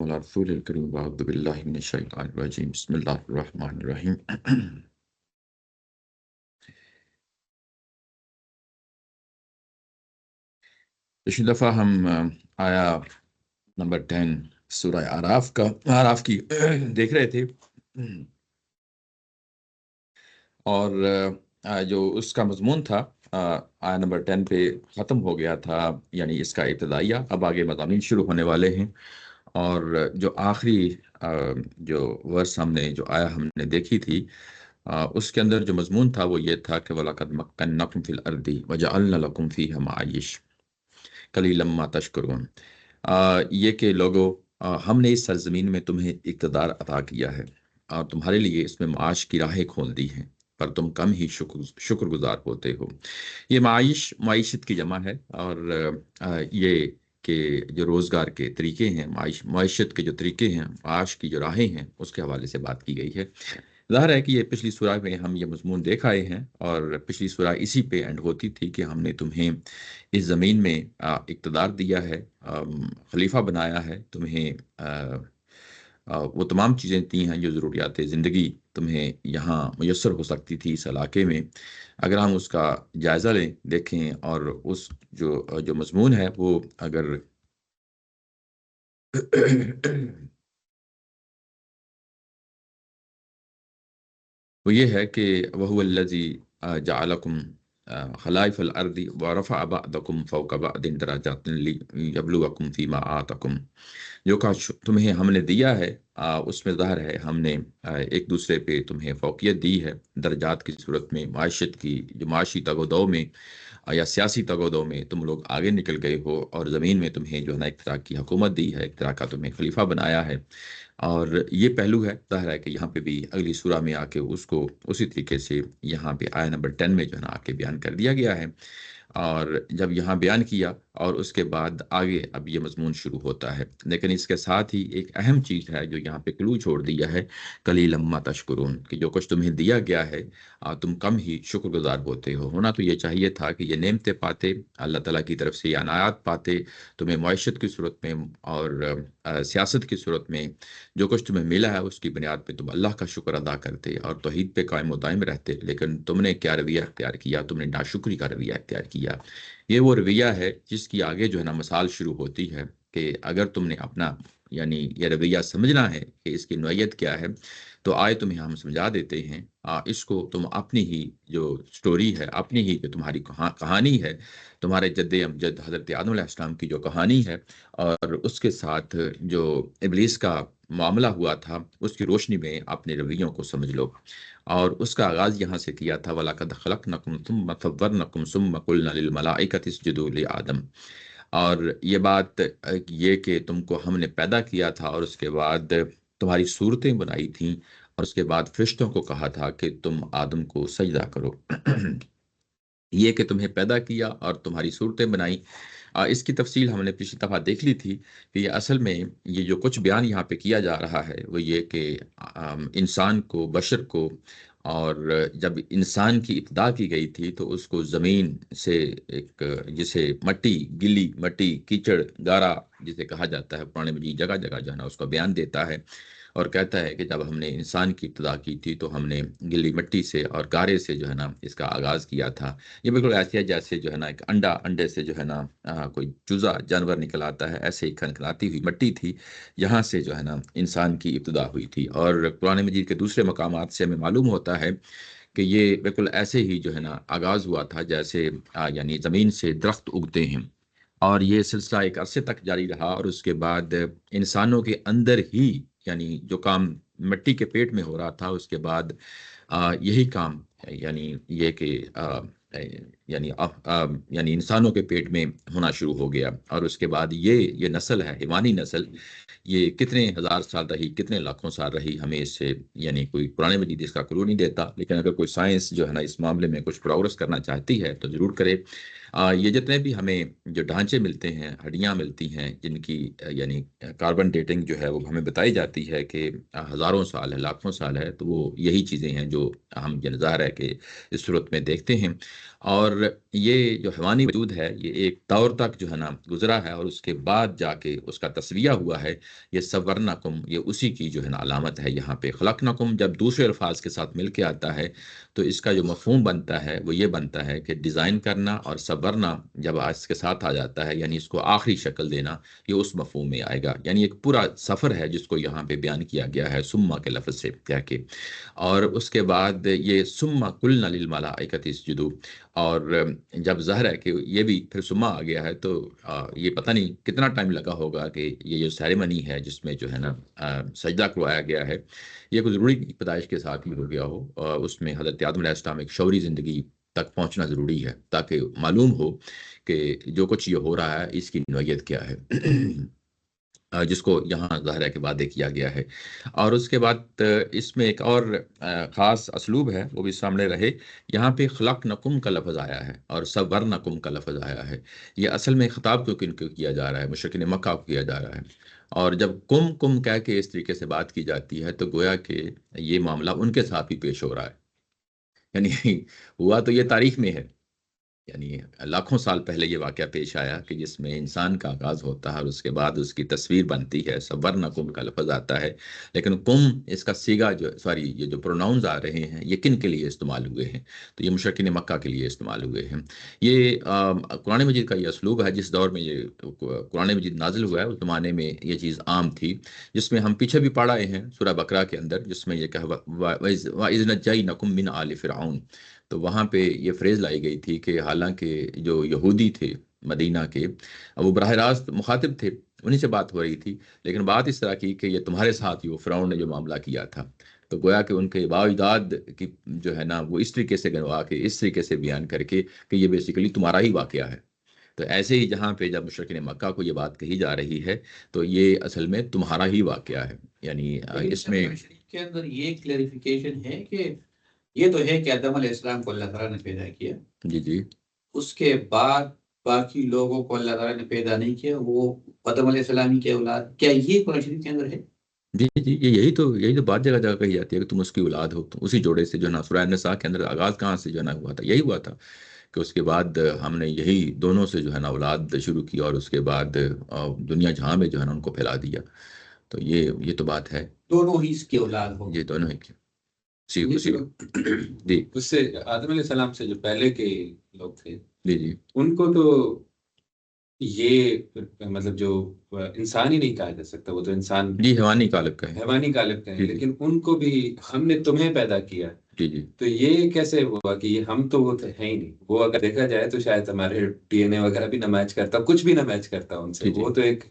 وعلى رسول الكريم وأعوذ بالله من الشيطان الرجيم بسم الله الرحمن الرحیم پچھلی دفعہ ہم آیا نمبر 10 سورہ آراف کی دیکھ رہے تھے، اور جو اس کا مضمون تھا آیا نمبر 10 پہ ختم ہو گیا تھا، یعنی اس کا ابتدائیہ۔ اب آگے مضامین شروع ہونے والے ہیں، اور جو آخری جو ورس ہم نے جو آیا ہم نے دیکھی تھی، اس کے اندر جو مضمون تھا وہ یہ تھا کہ وَلَقَدْ مَكَّنَّاكُمْ فِي الْأَرْضِ وَجَعَلْنَا لَكُمْ فِيهَا مَعَائِشَ قَلِيلًا مَا تَشْكُرُونَ، یہ کہ لوگو ہم نے اس سرزمین میں تمہیں اقتدار عطا کیا ہے اور تمہارے لیے اس میں معاش کی راہیں کھول دی ہیں، پر تم کم ہی شکر گزار ہوتے ہو۔ یہ معیشت کی جمع ہے، اور یہ کہ جو روزگار کے طریقے ہیں، معیشت کے جو طریقے ہیں، معاش کی جو راہیں ہیں، اس کے حوالے سے بات کی گئی ہے۔ ظاہر ہے کہ یہ پچھلی سورہ میں ہم یہ مضمون دیکھ آئے ہیں، اور پچھلی سورہ اسی پہ اینڈ ہوتی تھی کہ ہم نے تمہیں اس زمین میں اقتدار دیا ہے، خلیفہ بنایا ہے، تمہیں وہ تمام چیزیں دی ہیں جو ضروریات زندگی تمہیں یہاں میسر ہو سکتی تھی اس علاقے میں۔ اگر ہم اس کا جائزہ لیں، دیکھیں، اور اس جو مضمون ہے وہ اگر وہ یہ ہے کہ وَهُوَ الَّذِي جَعَلَكُمْ خَلَائِفَ الْأَرْضِ وَرَفَعَ بَعْضَكُمْ فَوْقَ بَعْضٍ دَرَجَاتٍ لِيَبْلُوَكُمْ فِي مَا آتَاكُمْ، جو کچھ تمہیں ہم نے دیا ہے اس میں ظاہر ہے ہم نے ایک دوسرے پہ تمہیں فوقیت دی ہے، درجات کی صورت میں، معیشت کی جو معاشی تگ و دو میں یا سیاسی تگ و دو میں تم لوگ آگے نکل گئے ہو، اور زمین میں تمہیں جو ہے نا ایک طرح کی حکومت دی ہے، ایک طرح کا تمہیں خلیفہ بنایا ہے۔ اور یہ پہلو ہے، ظاہر ہے کہ یہاں پہ بھی اگلی سورہ میں آ کے اس کو اسی طریقے سے یہاں پہ آیا نمبر 10 میں جو ہے نا آ کے بیان کر دیا گیا ہے، اور جب یہاں بیان کیا اور اس کے بعد آگے اب یہ مضمون شروع ہوتا ہے۔ لیکن اس کے ساتھ ہی ایک اہم چیز ہے جو یہاں پہ کلو چھوڑ دیا ہے، قلیلا ما تشکرون، کہ جو کچھ تمہیں دیا گیا ہے تم کم ہی شکر گزار ہوتے ہو۔ ہونا تو یہ چاہیے تھا کہ یہ نعمتیں پاتے، اللہ تعالیٰ کی طرف سے یہ عنایات پاتے، تمہیں معیشت کی صورت میں اور سیاست کی صورت میں جو کچھ تمہیں ملا ہے اس کی بنیاد پہ تم اللہ کا شکر ادا کرتے اور توحید پہ قائم و دائم رہتے، لیکن تم نے کیا رویہ اختیار کیا؟ تم نے ناشکری کا رویہ اختیار کیا۔ یہ وہ رویہ ہے جس کی آگے جو ہے نا مثال شروع ہوتی ہے کہ اگر تم نے اپنا یعنی یہ رویہ سمجھنا ہے کہ اس کی نوعیت کیا ہے، تو آئے تمہیں ہم سمجھا دیتے ہیں۔ اس کو تم اپنی ہی جو سٹوری ہے، اپنی ہی جو تمہاری کہانی ہے، تمہارے جد امجد حضرت آدم علیہ السلام کی جو کہانی ہے، اور اس کے ساتھ جو ابلیس کا معاملہ ہوا تھا، اس کی روشنی میں اپنے رویوں کو سمجھ لو۔ اور اس کا آغاز یہاں سے کیا تھا، وَلَقَدْ خَلَقْنَاكُمْ ثُمَّ صَوَّرْنَاكُمْ ثُمَّ قُلْنَا لِلْمَلَائِكَةِ اسْجُدُوا لِآدَمَ، اور یہ بات یہ کہ تم کو ہم نے پیدا کیا تھا اور اس کے بعد تمہاری صورتیں بنائی تھیں، اور اس کے بعد فرشتوں کو کہا تھا کہ تم آدم کو سجدہ کرو۔ یہ کہ تمہیں پیدا کیا اور تمہاری صورتیں بنائی، اس کی تفصیل ہم نے پچھلی دفعہ دیکھ لی تھی کہ یہ اصل میں یہ جو کچھ بیان یہاں پہ کیا جا رہا ہے وہ یہ کہ انسان کو، بشر کو، اور جب انسان کی ابتدا کی گئی تھی تو اس کو زمین سے ایک جسے مٹی، گلی مٹی، کیچڑ، گارا جسے کہا جاتا ہے، پرانے مجید جگہ جگہ جو ہے نا اس کا بیان دیتا ہے، اور کہتا ہے کہ جب ہم نے انسان کی ابتدا کی تھی تو ہم نے گلی مٹی سے اور گارے سے جو ہے نا اس کا آغاز کیا تھا۔ یہ بالکل ایسے ہے جیسے جو ہے نا ایک انڈے سے جو ہے نا کوئی چوزا جانور نکل آتا ہے، ایسے ہی کھنکھلاتی ہوئی مٹی تھی، یہاں سے جو ہے نا انسان کی ابتدا ہوئی تھی۔ اور قرآن مجید کے دوسرے مقامات سے ہمیں معلوم ہوتا ہے کہ یہ بالکل ایسے ہی جو ہے نا آغاز ہوا تھا جیسے یعنی زمین سے درخت اگتے ہیں، اور یہ سلسلہ ایک عرصے تک جاری رہا، اور اس کے بعد انسانوں کے اندر ہی یعنی جو کام مٹی کے پیٹ میں ہو رہا تھا، اس کے بعد یہی کام یعنی یہ کہ یعنی انسانوں کے پیٹ میں ہونا شروع ہو گیا، اور اس کے بعد یہ نسل ہے، حیوانی نسل، یہ کتنے ہزار سال رہی، کتنے لاکھوں سال رہی، ہمیں اس سے یعنی کوئی قرآن مجید اس کا کلو نہیں دیتا، لیکن اگر کوئی سائنس جو ہے نا اس معاملے میں کچھ پروگرس کرنا چاہتی ہے تو ضرور کرے۔ یہ جتنے بھی ہمیں جو ڈھانچے ملتے ہیں، ہڈیاں ملتی ہیں جن کی یعنی کاربن ڈیٹنگ جو ہے وہ ہمیں بتائی جاتی ہے کہ ہزاروں سال ہے، لاکھوں سال ہے، تو وہ یہی چیزیں ہیں جو ہم ظاہر ہے کہ اس صورت میں دیکھتے ہیں۔ اور یہ جو حیوانی وجود ہے یہ ایک دور تک جو ہے نا گزرا ہے، اور اس کے بعد جا کے اس کا تصویہ ہوا ہے۔ یہ صورنکم، یہ اسی کی جو ہے نا علامت ہے یہاں پہ۔ خلقنکم جب دوسرے الفاظ کے ساتھ مل کے آتا ہے تو اس کا جو مفہوم بنتا ہے وہ یہ بنتا ہے کہ ڈیزائن کرنا، اور صورنا جب اس کے ساتھ آ جاتا ہے یعنی اس کو آخری شکل دینا، یہ اس مفہوم میں آئے گا۔ یعنی ایک پورا سفر ہے جس کو یہاں پہ بیان کیا گیا ہے سما کے لفظ سے کہہ کے۔ اور اس کے بعد یہ سما قلنا للملائکۃ اسجدوا، اور جب ظاہر ہے کہ یہ بھی پھر سما آ گیا ہے تو یہ پتہ نہیں کتنا ٹائم لگا ہوگا کہ یہ جو سیریمنی ہے جس میں جو ہے نا سجدہ کروایا گیا ہے، یہ کوئی ضروری پیدائش کے ساتھ ہی ہو گیا ہو۔ اس میں حضرت آدم علیہ السلام ایک شعوری زندگی تک پہنچنا ضروری ہے تاکہ معلوم ہو کہ جو کچھ یہ ہو رہا ہے اس کی نوعیت کیا ہے، جس کو یہاں ظاہرہ کے وعدے کیا گیا ہے۔ اور اس کے بعد اس میں ایک اور خاص اسلوب ہے، وہ بھی سامنے رہے۔ یہاں پہ خلقنکم کا لفظ آیا ہے اور صورنکم کا لفظ آیا ہے۔ یہ اصل میں خطاب کن کو کیا جا رہا ہے؟ مشرکین مکہ کو کیا جا رہا ہے۔ اور جب کم کم کہہ کے اس طریقے سے بات کی جاتی ہے تو گویا کہ یہ معاملہ ان کے ساتھ بھی پیش ہو رہا ہے، یعنی ہوا تو یہ تاریخ میں ہے، یعنی لاکھوں سال پہلے یہ واقعہ پیش آیا کہ جس میں انسان کا آغاز ہوتا ہے اور اس کے بعد اس کی تصویر بنتی ہے، صورنکم کا لفظ آتا ہے۔ لیکن کم اس کا سیگا یہ جو پروناؤنز آ رہے ہیں یہ کن کے لیے استعمال ہوئے ہیں؟ تو یہ مشرکین مکہ کے لیے استعمال ہوئے ہیں۔ یہ قرآن مجید کا یہ اسلوب ہے۔ جس دور میں یہ قرآن مجید نازل ہوا ہے اس زمانے میں یہ چیز عام تھی، جس میں ہم پیچھے بھی پڑھ آئے ہیں سورہ بقرہ کے اندر، جس میں یہ کہ وَإِذْ نَجَّيْنَكُم مِّنْ آلِ فِرْعَوْنَ، تو وہاں پہ یہ فریز لائی گئی تھی کہ حالانکہ جو یہودی تھے مدینہ کے، وہ براہ راست مخاطب تھے، انہی سے بات ہو رہی تھی، لیکن بات اس طرح کی کہ یہ تمہارے ساتھ ہی وہ فرعون نے جو معاملہ کیا تھا، تو گویا کہ ان کے بااجداد کی جو ہے نا وہ اس طریقے سے گنوا کے، اس طریقے سے بیان کر کے کہ یہ بیسیکلی تمہارا ہی واقعہ ہے۔ تو ایسے ہی جہاں پہ جب مشرکین مکہ کو یہ بات کہی جا رہی ہے تو یہ اصل میں تمہارا ہی واقعہ ہے، یعنی اس میں کے اندر یہ کلیریفیکیشن ہے کہ یہ تو ہے کہ آدم علیہ السلام کو اللہ تعالیٰ نے پیدا کیا، جی جی اس کے بعد باقی لوگوں کو اللہ تعالیٰ نے پیدا نہیں کیا، وہ آدم علیہ السلام ہی کے اولاد، کیا یہ قرآن شریف کے اندر ہے؟ جی جی، یہی تو بات جگہ جگہ کہی جاتی ہے کہ تم اس کی اولاد ہو، تم اسی جوڑے سے جو ہے نا سورہ النساء کے اندر آغاز کہاں سے جو ہے نا ہوا تھا، یہی ہوا تھا کہ اس کے بعد ہم نے یہی دونوں سے جو ہے نا اولاد شروع کی، اور اس کے بعد دنیا جہاں میں جو ہے نا ان کو پھیلا دیا۔ تو یہ تو بات ہے، دونوں ہی اس کی اولاد ہو۔ یہ دونوں ہی یہ جو جی اس سے آدم علیہ السلام سے جو پہلے کے لوگ تھے جی جی ان کو تو یہ مطلب جو انسان ہی نہیں کہا جا سکتا، وہ تو انسان جی حیوانی قالب کا ہے، حیوانی قالب کا ہے، جی جی لیکن ان کو بھی ہم نے تمہیں پیدا کیا، جی جی تو یہ کیسے ہوا کہ یہ ہم تو وہ تو ہے ہی نہیں؟ وہ اگر دیکھا جائے تو شاید ہمارے ڈی این اے وغیرہ بھی نہ میچ کرتا، کچھ بھی نہ میچ کرتا ان سے، جی جی وہ تو ایک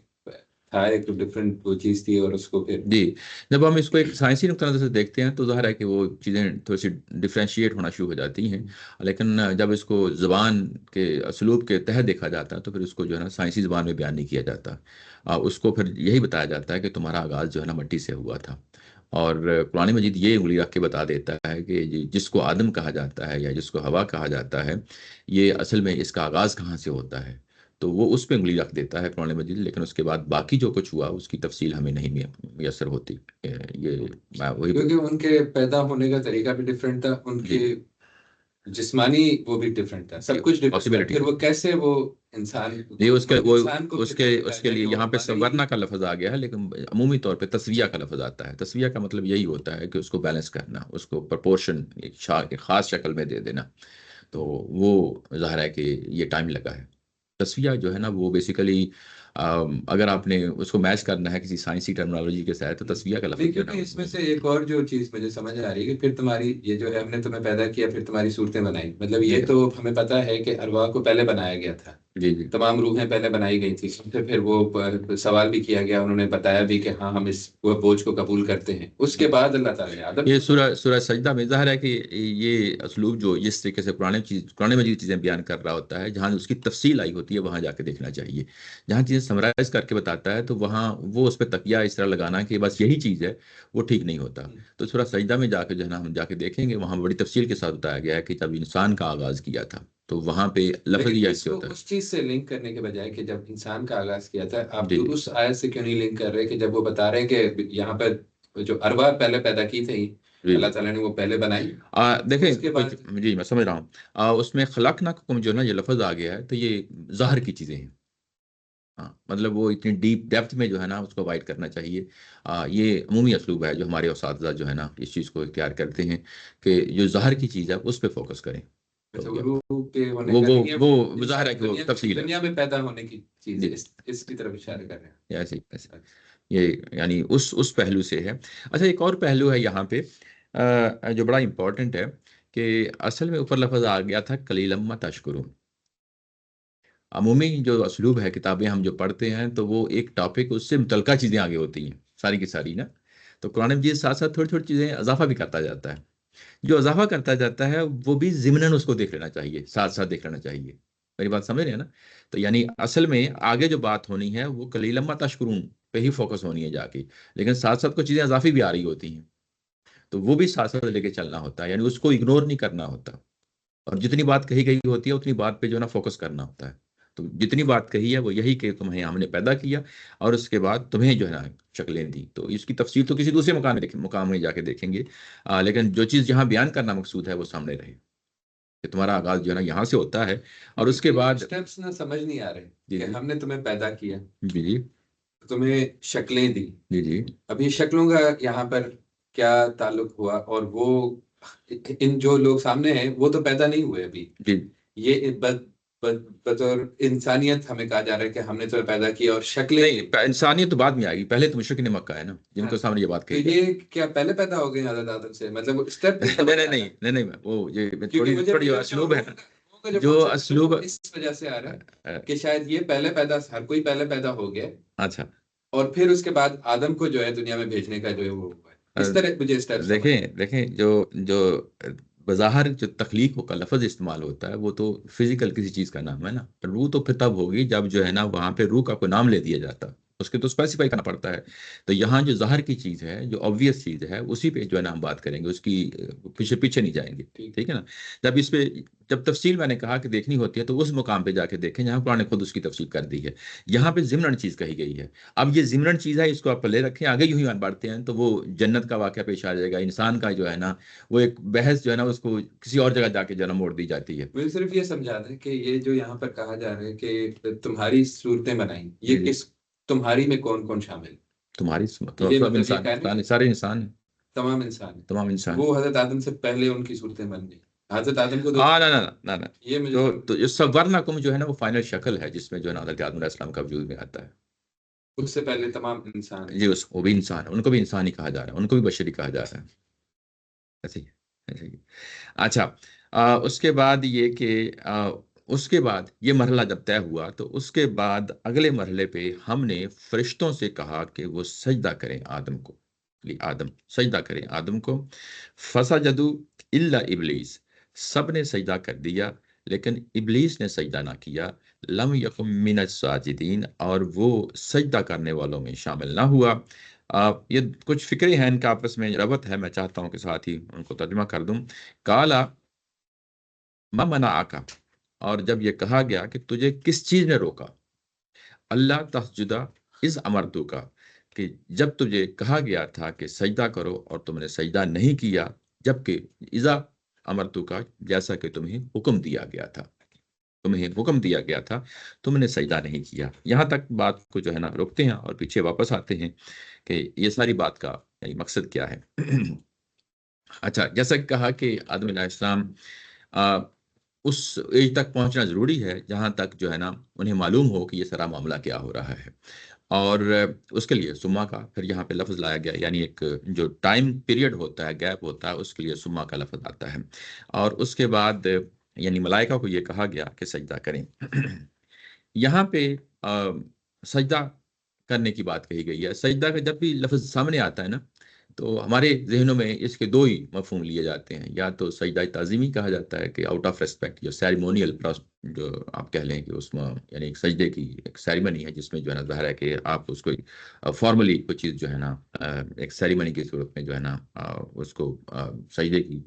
تھا، ایک ڈفرینٹ وہ چیز تھی، اور اس کو پھر جی جب ہم اس کو ایک سائنسی نقطہ نظر سے دیکھتے ہیں تو ظاہر ہے کہ وہ چیزیں تھوڑی سی ڈفرینشیٹ ہونا شروع ہو جاتی ہیں، لیکن جب اس کو زبان کے اسلوب کے تحت دیکھا جاتا ہے تو پھر اس کو جو ہے نا سائنسی زبان میں بیان نہیں کیا جاتا، اس کو پھر یہی بتایا جاتا ہے کہ تمہارا آغاز جو ہے نا مٹی سے ہوا تھا۔ اور قرآن مجید یہ انگلی رکھ کے بتا دیتا ہے کہ جس کو آدم کہا جاتا ہے یا جس کو ہوا کہا جاتا ہے، یہ اصل میں اس کا آغاز کہاں سے ہوتا ہے، تو وہ اس پہ انگلی رکھ دیتا ہے قرآن مجید، لیکن اس کے بعد باقی جو کچھ ہوا اس کی تفصیل ہمیں نہیں میسر ہوتی۔ یہ میں وہی کیونکہ ان کے پیدا ہونے کا طریقہ بھی ڈفرینٹ تھا، ان جی کے جسمانی وہ بھی ڈفرینٹ تھا، سب کچھ ڈفرینٹ تھا، پاسبلٹی پھر وہ کیسے وہ انسان یہ اس کے انسان کو پھر اس کے لیے یہاں پہ سورنا کا لفظ آ گیا ہے، لیکن عمومی طور پہ تسویہ کا لفظ آتا ہے۔ تسویہ کا مطلب یہی ہوتا ہے کہ اس کو بیلنس کرنا، اس کو پرپورشن ایک خاص شکل میں دے دینا، تو وہ ظاہر ہے کہ یہ ٹائم لگا ہے۔ تسویہ جو ہے نا وہ بیسیکلی اگر آپ نے اس کو میچ کرنا ہے کسی سائنسی ٹرمنالوجی کے ساتھ تو تسویہ کا لفظ جو ہے کیونکہ نا اس میں سے ایک اور جو چیز مجھے سمجھ آ رہی ہے کہ پھر تمہاری یہ جو ہے ہم نے تمہیں پیدا کیا پھر تمہاری صورتیں بنائی، مطلب یہ تو ہمیں پتہ ہے کہ ارواح کو پہلے بنایا گیا تھا، جی جی تمام روحیں پہلے بنائی گئی تھی، پھر وہ سوال بھی کیا گیا، انہوں نے بتایا بھی کہ ہاں ہم اس بوجھ کو قبول کرتے ہیں، اس کے بعد اللہ تعالیٰ نے آدم یہ سورہ سجدہ میں ظاہر ہے کہ یہ اسلوب جو جس طریقے سے قرآن مجید چیزیں بیان کر رہا ہوتا ہے، جہاں اس کی تفصیل آئی ہوتی ہے وہاں جا کے دیکھنا چاہیے۔ جہاں چیزیں سمرائز کر کے بتاتا ہے تو وہاں وہ اس پہ تکیہ اس طرح لگانا کہ بس یہی چیز ہے، وہ ٹھیک نہیں ہوتا۔ تو سورہ سجدہ میں جا کے جو ہے نا ہم جا کے دیکھیں گے، وہاں بڑی تفصیل کے ساتھ بتایا گیا ہے کہ جب انسان کا آغاز کیا تھا تو وہاں پہ لفظ یہ ایسے ہوتا ہے۔ اس چیز سے لنک کرنے کے بجائے کہ جب انسان کا آغاز کیا تھا، آپ جی اس آیت سے کیوں نہیں لنک کر رہے کہ جب وہ بتا رہے ہیں کہ یہاں پہ جو ارواح پہلے پیدا کی تھی جی اللہ تعالیٰ نے وہ پہلے بنائی، دیکھیں اس کے بعد جی میں سمجھ رہا ہوں، اس میں خلقناکم جو ہے نا یہ لفظ آ گیا ہے تو یہ ظاہر کی چیزیں ہیں، ہاں مطلب وہ اتنی ڈیپ ڈیپتھ میں جو ہے نا اس کو اوائڈ کرنا چاہیے۔ یہ عمومی اسلوب ہے جو ہمارے اساتذہ جو ہے نا اس چیز کو اختیار کرتے ہیں کہ جو ظاہر کی چیز ہے اس پہ فوکس کریں، تو اچھا، وہ روح کے ہونے وہ کا نہیں ہے، وہ ظاہر ہے کہ وہ دنیا تفصیل ہے۔ دنیا میں پیدا ہونے کی چیز ہے، جی اس کی طرف اشارہ کر رہے ہیں۔ ایسے ایسے یہ یعنی اس پہلو سے ہے۔ اچھا ایک اور پہلو ہے یہاں پہ جو بڑا امپورٹنٹ ہے کہ اصل میں اوپر لفظ آ گیا تھا قلیلا ما تشکرون۔ عمومی جو اسلوب ہے کتابیں ہم جو پڑھتے ہیں تو وہ ایک ٹاپک اس سے متعلقہ چیزیں آگے ہوتی ہیں ساری کی ساری نا، تو قرآن مجید ساتھ ساتھ تھوڑی تھوڑی چیزیں اضافہ بھی کرتا جاتا ہے، جو اضافہ کرتا جاتا ہے وہ بھی ضمناً اس کو دیکھ لینا چاہیے، ساتھ ساتھ دیکھ لینا چاہیے، میری بات سمجھ رہے ہیں نا؟ تو یعنی اصل میں آگے جو بات ہونی ہے وہ قلیلا ما تشکرون پہ ہی فوکس ہونی ہے جا کے، لیکن ساتھ ساتھ کچھ چیزیں اضافی بھی آ رہی ہوتی ہیں تو وہ بھی ساتھ ساتھ لے کے چلنا ہوتا ہے، یعنی اس کو اگنور نہیں کرنا ہوتا، اور جتنی بات کہی گئی ہوتی ہے اتنی بات پہ جو ہے نا فوکس کرنا ہوتا ہے۔ تو جتنی بات کہی ہے وہ یہی کہ تمہیں ہم نے پیدا کیا اور اس کے بعد تمہیں جو ہے نا شکلیں دی، تو اس کی تفصیل تو کسی دوسرے مقام میں جا کے دیکھیں گے، لیکن جو چیز یہاں بیان کرنا مقصود ہے وہ سامنے رہے کہ تمہارا آغاز جو ہے نا یہاں سے ہوتا ہے اور اس کے بعد اسٹیپس نہ سمجھ نہیں آ رہے جی کہ ہم نے تمہیں پیدا کیا، جی جی تمہیں شکلیں دی، جی جی اب یہ شکلوں کا یہاں پر کیا تعلق ہوا، اور وہ ان جو لوگ سامنے ہیں وہ تو پیدا نہیں ہوئے ابھی، جی یہ بطور انسانیت ہمیں کہا جا رہا ہے کہ ہم نے تمہیں پیدا کیا اور شکلیں، نہیں انسانیت تو بعد میں آئے گی، پہلے تو مشرکین مکہ ہے نا جن کو سامنے یہ بات تو کہی گئی۔ یہ کیا پہلے پیدا ہو گئے حضرت آدم سے؟ مطلب اسٹیپ نہیں وہ یہ کیونکہ مجھے تھوڑی اسلوب ہے نا جو اسلوب اس وجہ سے آ رہا ہے کہ شاید یہ پہلے پیدا، ہر کوئی پہلے پیدا ہو گیا اچھا اور پھر اس کے بعد آدم کو جو ہے دنیا میں بھیجنے کا جو ہے وہ ہوا ہے، اس طرح مجھے اسٹیپ دیکھیں جو بظاہر جو تخلیق کا لفظ استعمال ہوتا ہے وہ تو فزیکل کسی چیز کا نام ہے نا، روح تو پھر تب ہوگی جب جو ہے نا وہاں پہ روح کا کوئی نام لے دیا جاتا، اس کے تو اسپیسیفائی کرنا پڑتا ہے، تو یہاں جو ظاہر کی چیز ہے جو آبویس چیز ہے اسی پہ جو ہے نا ہم بات کریں گے، اس کی پیچھے نہیں جائیں گے، ٹھیک ہے نا؟ جب تفصیل میں نے کہا کہ دیکھنی ہوتی ہے تو اس مقام پہ جا کے دیکھیں جہاں قرآن نے خود اس کی تفصیل کر دی ہے، یہاں پہ ضمناً چیز کہی گئی ہے۔ اب یہ ضمناً چیز ہے، اس کو آپ لے رکھیں، آگے یوں ہی بڑھتے ہیں تو وہ جنت کا واقعہ پیش آ جائے گا، انسان کا جو ہے نا وہ ایک بحث جو ہے نا اس کو کسی اور جگہ جا کے جنم موڑ دی جاتی ہے۔ مجھے صرف یہ سمجھا دیں کہ یہ جو یہاں پر کہا جا رہا ہے کہ تمہاری صورتیں بنائیں، یہ کس تمہاری میں کون کون شامل؟ تمہاری یہ مطلب یہ کہنا ہے سارے انسان ہیں، تمام انسان، تمام انسان۔ وہ حضرت آدم سے پہلے ان کی صورتیں بن گئی، حضرت آدم کو نہ یہ مجھے تو سورنکم جو ہے نا وہ فائنل شکل ہے جس میں جو ہے نا حضرت آدم علیہ السلام کا وجود میں آتا ہے۔ اس سے پہلے تمام انسان جی وہ بھی انسان ہے، ان کو بھی انسان ہی کہا جا رہا ہے، ان کو بھی بشری کہا جا رہا ہے، ایسے ہی۔ اچھا اس کے بعد یہ کہ اس کے بعد یہ مرحلہ جب طے ہوا تو اس کے بعد اگلے مرحلے پہ ہم نے فرشتوں سے کہا کہ وہ سجدہ کریں آدم کو، سجدہ کریں آدم کو، فسجدوا الا ابلیس، سب نے سجدہ کر دیا لیکن ابلیس نے سجدہ نہ کیا، لم یکن من الساجدین، اور وہ سجدہ کرنے والوں میں شامل نہ ہوا۔ یہ کچھ فکرے ہیں ان کا آپس میں ربط ہے، میں چاہتا ہوں کہ ساتھ ہی ان کو ترجمہ کر دوں۔ کالا ما منعک، اور جب یہ کہا گیا کہ تجھے کس چیز نے روکا، اللہ تسجدہ اذ امرتک، کہ جب تجھے کہا گیا تھا کہ سجدہ کرو اور تم نے سجدہ نہیں کیا، جبکہ اذا امرتک جیسا کہ تمہیں حکم دیا گیا تھا تم نے سجدہ نہیں کیا۔ یہاں تک بات کو جو ہے نا روکتے ہیں اور پیچھے واپس آتے ہیں کہ یہ ساری بات کا یعنی مقصد کیا ہے۔ اچھا جیسا کہ کہا کہ آدم علیہ السلام اس ایج تک پہنچنا ضروری ہے جہاں تک جو ہے نا انہیں معلوم ہو کہ یہ سارا معاملہ کیا ہو رہا ہے، اور اس کے لیے سما کا پھر یہاں پہ لفظ لایا گیا، یعنی ایک جو ٹائم پیریڈ ہوتا ہے، گیپ ہوتا ہے، اس کے لیے سما کا لفظ آتا ہے، اور اس کے بعد یعنی ملائکہ کو یہ کہا گیا کہ سجدہ کریں۔ یہاں پہ سجدہ کرنے کی بات کہی گئی ہے۔ سجدہ کا جب بھی لفظ سامنے آتا ہے نا تو ہمارے ذہنوں میں اس کے دو ہی مفہوم لیے جاتے ہیں، یا تو سجدہ تعظیمی کہا جاتا ہے کہ آؤٹ آف ریسپیکٹ، جو سیریمونیل جو آپ کہہ لیں کہ اس میں یعنی ایک سجدے کی ایک سیریمنی ہے جس میں جو ہے نا ظاہر ہے کہ آپ اس کو فارملی کوئی چیز جو ہے نا ایک سیریمنی کی صورت میں جو ہے نا اس کو سجدے کی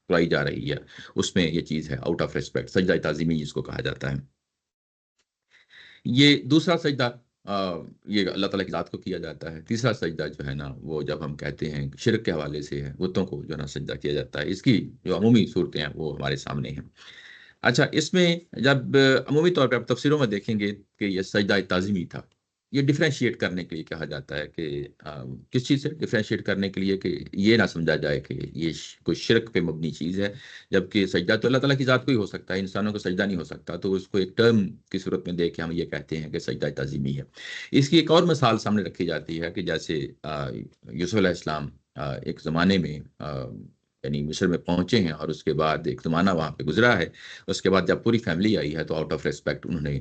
کرائی جا رہی ہے، اس میں یہ چیز ہے آؤٹ آف ریسپیکٹ، سجدہ تعظیمی جس کو کہا جاتا ہے۔ یہ دوسرا سجدہ یہ اللہ تعالیٰ کی ذات کو کیا جاتا ہے. تیسرا سجدہ جو ہے نا وہ جب ہم کہتے ہیں شرک کے حوالے سے ہے، بتوں کو جو ہے نا سجدہ کیا جاتا ہے. اس کی جو عمومی صورتیں ہیں وہ ہمارے سامنے ہیں. اچھا، اس میں جب عمومی طور پہ آپ تفسیروں میں دیکھیں گے کہ یہ سجدہ تعظیمی تھا، یہ ڈفرینشیٹ کرنے کے لیے کہا جاتا ہے کہ کس چیز سے ڈفرینشیٹ کرنے کے لیے کہ یہ نہ سمجھا جائے کہ یہ کوئی شرک پہ مبنی چیز ہے، جبکہ سجدہ تو اللہ تعالیٰ کی ذات کو ہی ہو سکتا ہے، انسانوں کو سجدہ نہیں ہو سکتا. تو اس کو ایک ٹرم کی صورت میں دیکھ کے ہم یہ کہتے ہیں کہ سجدہ تعظیمی ہے. اس کی ایک اور مثال سامنے رکھی جاتی ہے کہ جیسے یوسف علیہ السلام ایک زمانے میں یعنی مصر میں پہنچے ہیں، اور اس کے بعد ایک زمانہ وہاں پہ گزرا ہے. اس کے بعد جب پوری فیملی آئی ہے تو آؤٹ آف ریسپیکٹ انہوں نے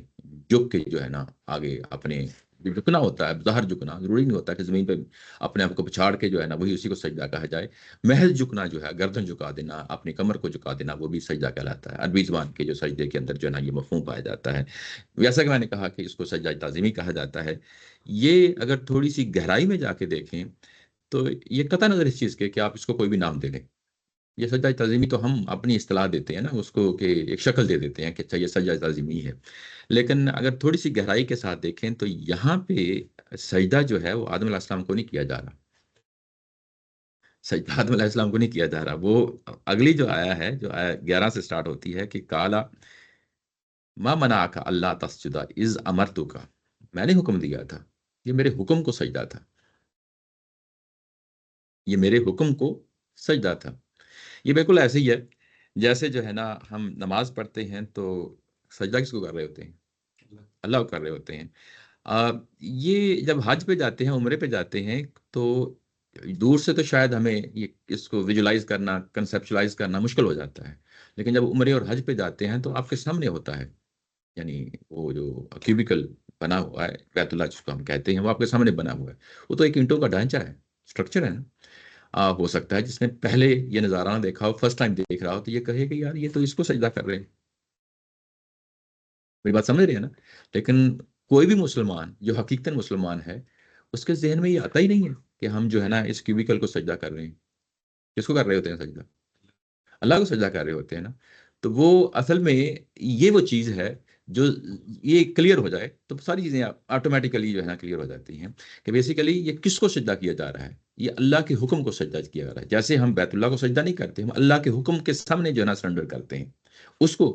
جھک کے جو ہے نا آگے اپنے جھکنا ہوتا ہے، ظاہر جھکنا ضروری نہیں ہوتا کہ زمین پہ اپنے آپ کو پچھاڑ کے جو ہے نا وہی اسی کو سجدہ کہا جائے. محض جھکنا جو ہے، گردن جھکا دینا، اپنی کمر کو جھکا دینا، وہ بھی سجدہ کہلاتا ہے. عربی زبان کے جو سجدے کے اندر جو ہے نا یہ مفہوم پایا جاتا ہے. جیسا کہ میں نے کہا کہ اس کو سجدہ تعظیمی کہا جاتا ہے. یہ اگر تھوڑی سی گہرائی میں جا کے دیکھیں تو یہ قطع نظر اس چیز کے کہ آپ اس کو کوئی بھی نام دے لیں، یہ سجدہ تعظیمی تو ہم اپنی اصطلاح دیتے ہیں نا اس کو کہ ایک شکل دے دیتے ہیں کہ اچھا یہ سجدہ تعظیمی ہے. لیکن اگر تھوڑی سی گہرائی کے ساتھ دیکھیں تو یہاں پہ سجدہ جو ہے وہ آدم علیہ السلام کو نہیں کیا جا رہا. سجدہ آدم علیہ السلام کو نہیں کیا جا رہا. وہ اگلی جو آیا ہے، جو آیا 11 سے سٹارٹ ہوتی ہے کہ کالا ما منعک اللہ تسجد اذ امرتک، میں نے حکم دیا تھا، یہ میرے حکم کو سجدہ تھا، یہ میرے حکم کو سجدہ تھا. یہ بالکل ایسے ہی ہے جیسے جو ہے نا ہم نماز پڑھتے ہیں تو سجدہ کس کو کر رہے ہوتے ہیں؟ اللہ کو کر رہے ہوتے ہیں. یہ جب حج پہ جاتے ہیں، عمرے پہ جاتے ہیں، تو دور سے تو شاید ہمیں یہ اس کو ویژولائز کرنا، کنسیپچلائز کرنا مشکل ہو جاتا ہے. لیکن جب عمرے اور حج پہ جاتے ہیں تو آپ کے سامنے ہوتا ہے، یعنی وہ جو کیوبیکل بنا ہوا ہے بیت اللہ جس کو ہم کہتے ہیں وہ آپ کے سامنے بنا ہوا ہے. وہ تو ایک اینٹوں کا ڈھانچہ ہے، اسٹرکچر ہے نا. ہو سکتا ہے جس نے پہلے یہ نظارہ نہ دیکھا ہو، فرسٹ ٹائم دیکھ رہا ہو، تو یہ کہے کہ یار یہ تو اس کو سجدہ کر رہے ہیں. میری بات سمجھ رہے ہیں نا؟ لیکن کوئی بھی مسلمان جو حقیقتاً مسلمان ہے اس کے ذہن میں یہ آتا ہی نہیں ہے کہ ہم جو ہے نا اس کیوبیکل کو سجدہ کر رہے ہیں. کس کو کر رہے ہوتے ہیں سجدہ؟ اللہ کو سجدہ کر رہے ہوتے ہیں نا. تو وہ اصل میں یہ وہ چیز ہے جو یہ کلیئر ہو جائے تو ساری چیزیں آٹومیٹیکلی جو ہے نا کلیئر ہو جاتی ہیں کہ بیسیکلی یہ کس کو سجدہ کیا جا رہا ہے. یہ اللہ کے حکم کو سجدہ کیا جا رہا ہے. جیسے ہم بیت اللہ کو سجدہ نہیں کرتے، ہم اللہ کے حکم کے سامنے جو ہے نا سرنڈر کرتے ہیں اس کو،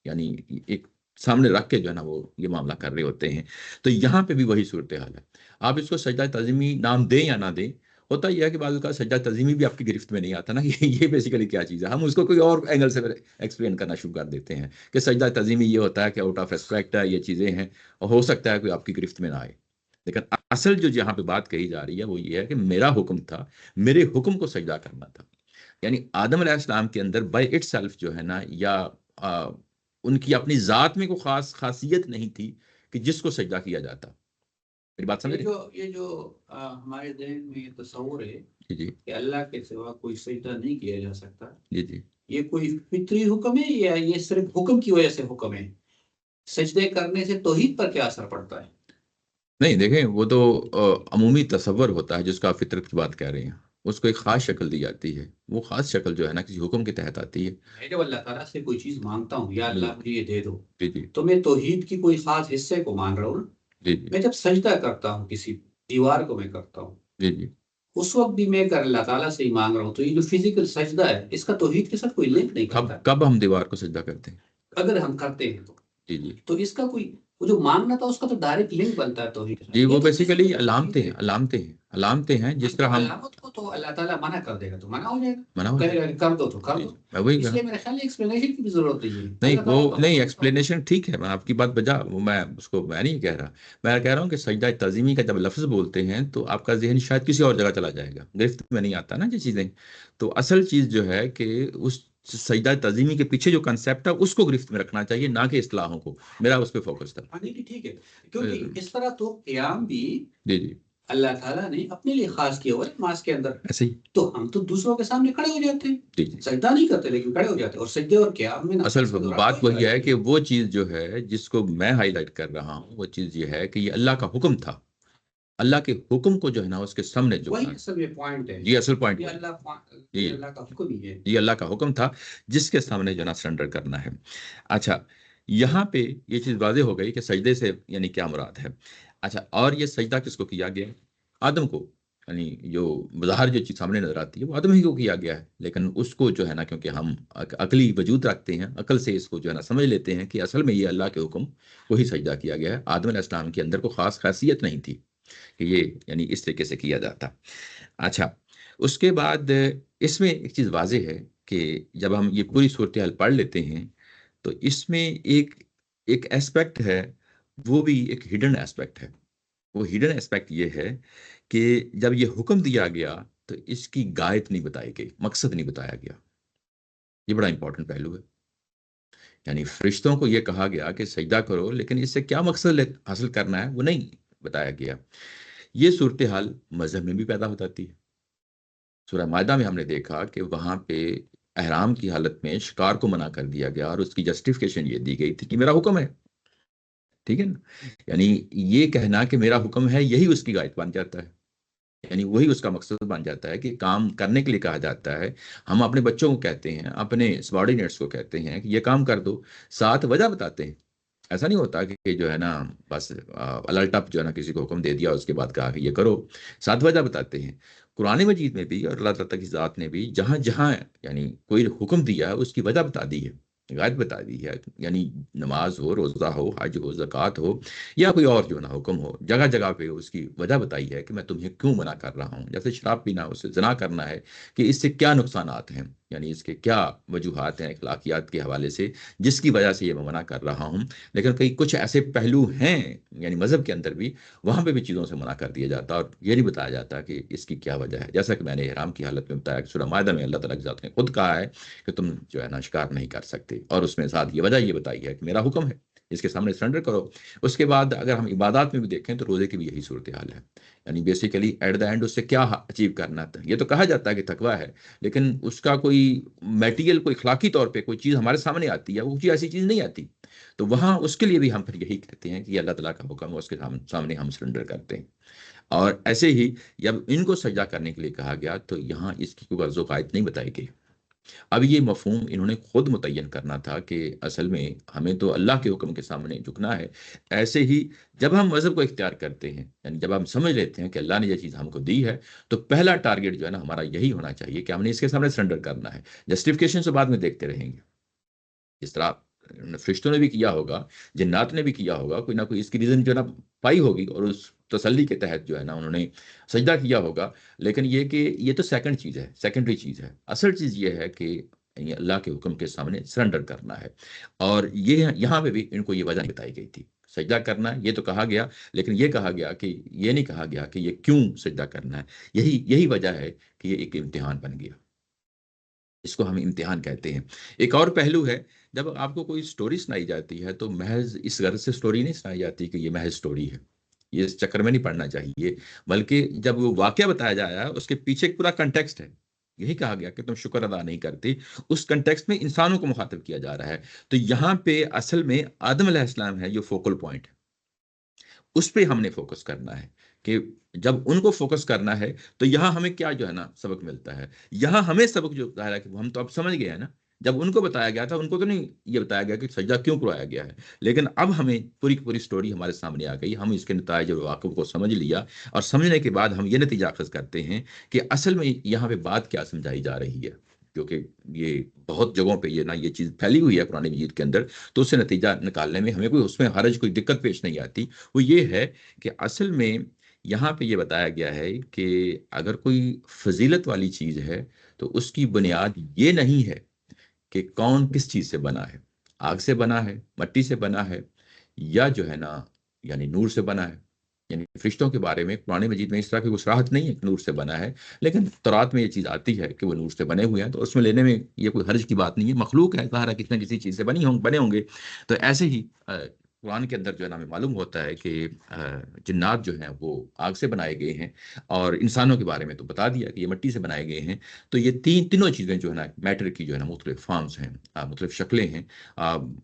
یعنی ایک سامنے رکھ کے جو ہے نا وہ یہ معاملہ کر رہے ہوتے ہیں. تو یہاں پہ بھی وہی صورتحال ہے. آپ اس کو سجدہ تعظیمی نام دیں یا نہ دیں، ہوتا یہ ہے کہ بعض کا سجدہ تعظیمی بھی آپ کی گرفت میں نہیں آتا نا. یہ بیسیکلی کیا چیز ہے، ہم اس کو کوئی اور اینگل سے ایکسپلین کرنا شروع کر دیتے ہیں کہ سجدہ تعظیمی یہ ہوتا ہے کہ آؤٹ آف ریسپیکٹ ہے، یہ چیزیں ہیں، اور ہو سکتا ہے کوئی آپ کی گرفت میں نہ آئے. لیکن اصل جو یہاں پہ بات کہی جا رہی ہے وہ یہ ہے کہ میرا حکم تھا، میرے حکم کو سجدہ کرنا تھا. یعنی آدم علیہ السلام کے اندر بائی اٹ سیلف جو ہے نا، یا ان کی اپنی ذات میں کوئی خاص خاصیت نہیں تھی کہ جس کو سجدہ کیا جاتا. میری بات سمجھ رہے؟ یہ جو ہمارے ذہن میں یہ تصور ہے جی کہ اللہ کے سوا کوئی سجدہ نہیں کیا جا سکتا، جی یہ کوئی فطری حکم ہے یا یہ صرف حکم کی وجہ سے حکم ہے؟ سجدے کرنے سے توحید پر کیا اثر پڑتا ہے؟ نہیں، دیکھیں وہ تو عمومی تصور ہوتا ہے جس کا آپ فطرت کی بات کہہ رہے ہیں. اس کو ایک خاص شکل دی جاتی ہے. وہ خاص شکل جو ہے نا کسی حکم کے تحت آتی ہے. میں جب اللہ تعالیٰ سے کوئی چیز مانگتا ہوں، یا اللہ مجھے یہ دے دو، جی تو میں توحید کی کوئی خاص حصے کو مان رہا ہوں. جی میں جب سجدہ کرتا ہوں کسی دیوار کو میں کرتا ہوں، جی اس وقت بھی میں اللہ تعالیٰ سے ہی مانگ رہا ہوں. تو یہ جو فزیکل سجدہ ہے اس کا توحید کے ساتھ کوئی لنک نہیں کرتا. کب ہم دیوار کو سجدہ کرتے ہیں؟ اگر ہم کرتے ہیں جی تو اس کا کوئی وہ جو مانگنا تھا اس کا تو ڈائریکٹ لنک بنتا ہے توحید کے ساتھ. جی وہ بیسیکلی علامتیں ہیں جس طرح ہم علامت کو تو اللہ تعالیٰ منع کر دے گا تو منع ہو جائے گا، منع ہو کہے گا کہ کر دو تو کر دو. اس لیے میرے خیال ایکسپلینیشن کی بھی ضرورت نہیں. وہ نہیں ایکسپلینیشن ٹھیک ہے، میں آپ کی بات بجا، میں اس کو میں نہیں کہہ رہا. میں کہہ رہا ہوں کہ سجدہ تعظیمی کا جب لفظ بولتے ہیں تو آپ کا ذہن شاید کسی اور جگہ چلا جائے گا، گرفت میں نہیں آتا نا یہ چیزیں. تو اصل چیز جو ہے کہ اس سجدہ تعظیمی کے پیچھے جو کنسیپٹ ہے اس کو گرفت میں رکھنا چاہیے، نہ کہ اصطلاحوں کو. میرا اس پہ فوکس تھا. ٹھیک ہے، کیونکہ اس طرح تو قیام بھی جی اللہ تعالیٰ نے اپنے لیے خاص کیا ہوا ہے نماز کے اندر. ایسے ہی تو ہم تو دوسروں کے سامنے کھڑے ہو جاتے ہیں، جی سجدہ نہیں کرتے لیکن کھڑے ہو جاتے ہیں. اور سجدے اور قیام میں اصل بات وہی ہے کہ وہ چیز جو ہے جس کو میں ہائی لائٹ کر رہا ہوں وہ چیز یہ ہے کہ یہ اللہ کا حکم تھا. اللہ کے حکم کو جو ہے نا اس کے سامنے جو وہی اصل یہ پوائنٹ ہے. جی اصل پوائنٹ یہ اللہ کا حکم ہی ہے. یہ اللہ کا حکم تھا جس کے سامنے جو ہے نا سرنڈر کرنا ہے. اچھا، یہاں پہ یہ چیز واضح ہو گئی کہ سجدے سے یعنی کیا مراد ہے. اچھا، اور یہ سجدہ کس کو کیا گیا؟ آدم کو، یعنی جو بظاہر جو چیز سامنے نظر آتی ہے وہ آدم ہی کو کیا گیا ہے، لیکن اس کو جو ہے نا کیونکہ ہم عقلی وجود رکھتے ہیں، عقل سے اس کو جو ہے نا سمجھ لیتے ہیں کہ اصل میں یہ اللہ کے حکم کو ہی سجدہ کیا گیا ہے۔ آدم علیہ السلام کے اندر کو خاص خاصیت نہیں تھی کہ یہ یعنی اس طریقے سے کیا جاتا۔ اچھا، اس کے بعد اس میں ایک چیز واضح ہے کہ جب ہم یہ پوری صورتحال پڑھ لیتے ہیں تو اس میں ایک ایسپیکٹ ہے، وہ بھی ایک ہڈن ایسپیکٹ ہے۔ وہ ہڈن ایسپیکٹ یہ ہے کہ جب یہ حکم دیا گیا تو اس کی غایت نہیں بتائی گئی، مقصد نہیں بتایا گیا۔ یہ بڑا امپورٹنٹ پہلو ہے، یعنی فرشتوں کو یہ کہا گیا کہ سجدہ کرو، لیکن اس سے کیا مقصد حاصل کرنا ہے وہ نہیں بتایا گیا۔ یہ صورتحال مذہب میں بھی پیدا ہو جاتی ہے۔ سورہ مائدہ میں ہم نے دیکھا کہ وہاں پہ احرام کی حالت میں شکار کو منع کر دیا گیا، اور اس کی جسٹیفیکیشن یہ دی گئی تھی کہ میرا حکم ہے، ٹھیک ہے نا؟ یعنی یہ کہنا کہ میرا حکم ہے یہی اس کی غایت بن جاتا ہے، یعنی وہی اس کا مقصد بن جاتا ہے کہ کام کرنے کے لیے کہا جاتا ہے۔ ہم اپنے بچوں کو کہتے ہیں، اپنے سبارڈینیٹس کو کہتے ہیں کہ یہ کام کر دو، ساتھ وجہ بتاتے ہیں۔ ایسا نہیں ہوتا کہ جو ہے نا بس الٹپ جو ہے نا کسی کو حکم دے دیا اس کے بعد کہا کہ یہ کرو، ساتھ وجہ بتاتے ہیں۔ قرآن مجید میں بھی اور اللہ تعالیٰ کی ذات نے بھی جہاں جہاں یعنی کوئی حکم دیا ہے اس کی وجہ بتا دی ہے، غایت بتا دی ہے، یعنی نماز ہو، روزہ ہو، حج ہو، زکوٰۃ ہو، یا کوئی اور جو نا حکم ہو، جگہ جگہ پہ اس کی وجہ بتائی ہے کہ میں تمہیں کیوں منع کر رہا ہوں۔ جیسے شراب پینا، اس سے زنا کرنا ہے کہ اس سے کیا نقصانات ہیں، یعنی اس کے کیا وجوہات ہیں اخلاقیات کے حوالے سے جس کی وجہ سے یہ میں منع کر رہا ہوں۔ لیکن کئی کچھ ایسے پہلو ہیں یعنی مذہب کے اندر بھی، وہاں پہ بھی چیزوں سے منع کر دیا جاتا اور یہ نہیں بتایا جاتا کہ اس کی کیا وجہ ہے۔ جیسا کہ میں نے احرام کی حالت میں بتایا کہ سورہ مائدہ میں اللہ تعالیٰ کی ذات نے خود کہا ہے کہ تم جو ہے نا شکار نہیں کر سکتے، اور اس میں ساتھ یہ وجہ یہ بتائی ہے کہ میرا حکم ہے، اس کے سامنے سرنڈر کرو۔ اس کے بعد اگر ہم عبادات میں بھی دیکھیں تو روزے کی بھی یہی صورتحال ہے، یعنی بیسیکلی ایٹ دا اینڈ اس سے کیا اچیو کرنا تھا۔ یہ تو کہا جاتا ہے کہ تقویٰ ہے، لیکن اس کا کوئی میٹیریل، کوئی اخلاقی طور پہ کوئی چیز ہمارے سامنے آتی ہے، وہ چیز ایسی چیز نہیں آتی، تو وہاں اس کے لیے بھی ہم پھر یہی کہتے ہیں کہ یہ اللہ تعالیٰ کا حکم ہے، اس کے سامنے ہم سرنڈر کرتے ہیں۔ اور ایسے ہی جب ان کو سجدہ کرنے کے لیے کہا گیا تو یہاں اس کی کوئی غرض و قائد نہیں بتائی گئی۔ اب یہ مفہوم انہوں نے خود متعین کرنا تھا کہ اصل میں ہمیں تو اللہ کے حکم کے سامنے جھکنا ہے۔ ایسے ہی جب ہم مذہب کو اختیار کرتے ہیں، یعنی جب ہم سمجھ لیتے ہیں کہ اللہ نے یہ چیز ہم کو دی ہے، تو پہلا ٹارگٹ جو ہے نا ہمارا یہی ہونا چاہیے کہ ہم نے اس کے سامنے سرنڈر کرنا ہے۔ جسٹیفیکیشن سے بعد میں دیکھتے رہیں گے، اس طرح فرشتوں نے بھی کیا ہوگا، جنات نے بھی کیا ہوگا، کوئی نہ کوئی اس کی ریزن جو ہے نا پائی ہوگی، اور اس تسلی کے تحت جو ہے نا انہوں نے سجدہ کیا ہوگا۔ لیکن یہ کہ یہ تو سیکنڈ چیز ہے، سیکنڈری چیز ہے۔ اصل چیز یہ ہے کہ یہ اللہ کے حکم کے سامنے سرنڈر کرنا ہے، اور یہ یہاں پہ بھی ان کو یہ وجہ نہیں بتائی گئی تھی۔ سجدہ کرنا ہے یہ تو کہا گیا، لیکن یہ کہا گیا کہ یہ نہیں کہا گیا کہ یہ کیوں سجدہ کرنا ہے۔ یہی وجہ ہے کہ یہ ایک امتحان بن گیا، اس کو ہم امتحان کہتے ہیں۔ ایک اور پہلو ہے، جب آپ کو کوئی سٹوری سنائی جاتی ہے تو محض اس غرض سے سٹوری نہیں سنائی جاتی کہ یہ محض سٹوری ہے، یہ اس چکر میں نہیں پڑنا چاہیے، بلکہ جب وہ واقعہ بتایا جایا اس کے پیچھے ایک پورا کنٹیکسٹ ہے۔ یہی کہا گیا کہ تم شکر ادا نہیں کرتے، اس کنٹیکسٹ میں انسانوں کو مخاطب کیا جا رہا ہے۔ تو یہاں پہ اصل میں آدم علیہ السلام ہے جو فوکل پوائنٹ ہے، اس پہ ہم نے فوکس کرنا ہے کہ جب ان کو فوکس کرنا ہے تو یہاں ہمیں کیا جو ہے نا سبق ملتا ہے۔ یہاں ہمیں سبق جو ظاہر ہے کہ ہم تو اب سمجھ گئے ہیں نا، جب ان کو بتایا گیا تھا ان کو تو نہیں یہ بتایا گیا کہ سجدہ کیوں کروایا گیا ہے، لیکن اب ہمیں پوری کی پوری سٹوری ہمارے سامنے آ گئی، ہم اس کے نتائج اور واقعوں کو سمجھ لیا، اور سمجھنے کے بعد ہم یہ نتیجہ اخذ کرتے ہیں کہ اصل میں یہاں پہ بات کیا سمجھائی جا رہی ہے، کیونکہ یہ بہت جگہوں پہ یہ چیز پھیلی ہوئی ہے قرآن مجید کے اندر، تو اس سے نتیجہ نکالنے میں ہمیں کوئی اس میں حرج، کوئی دقت پیش نہیں آتی۔ وہ یہ ہے کہ اصل میں یہاں پہ یہ بتایا گیا ہے کہ اگر کوئی فضیلت والی چیز ہے تو اس کی بنیاد یہ نہیں ہے کہ کون کس چیز سے بنا ہے، آگ سے بنا ہے، مٹی سے بنا ہے، یا جو ہے نا یعنی نور سے بنا ہے۔ یعنی فرشتوں کے بارے میں قرآن مجید میں اس طرح کی کوئی صراحت نہیں ہے کہ نور سے بنا ہے، لیکن تورات میں یہ چیز آتی ہے کہ وہ نور سے بنے ہوئے ہیں، تو اس میں لینے میں یہ کوئی حرج کی بات نہیں ہے۔ مخلوق ہے، ظاہر ہے کسی نہ کسی چیز سے بنے ہوں گے۔ تو ایسے ہی قرآن کے اندر جو ہے نا ہمیں معلوم ہوتا ہے کہ جنات جو ہیں وہ آگ سے بنائے گئے ہیں، اور انسانوں کے بارے میں تو بتا دیا کہ یہ مٹی سے بنائے گئے ہیں۔ تو یہ تینوں چیزیں جو ہے نا میٹر کی جو ہے نا مختلف فارمز ہیں، مختلف شکلیں ہیں۔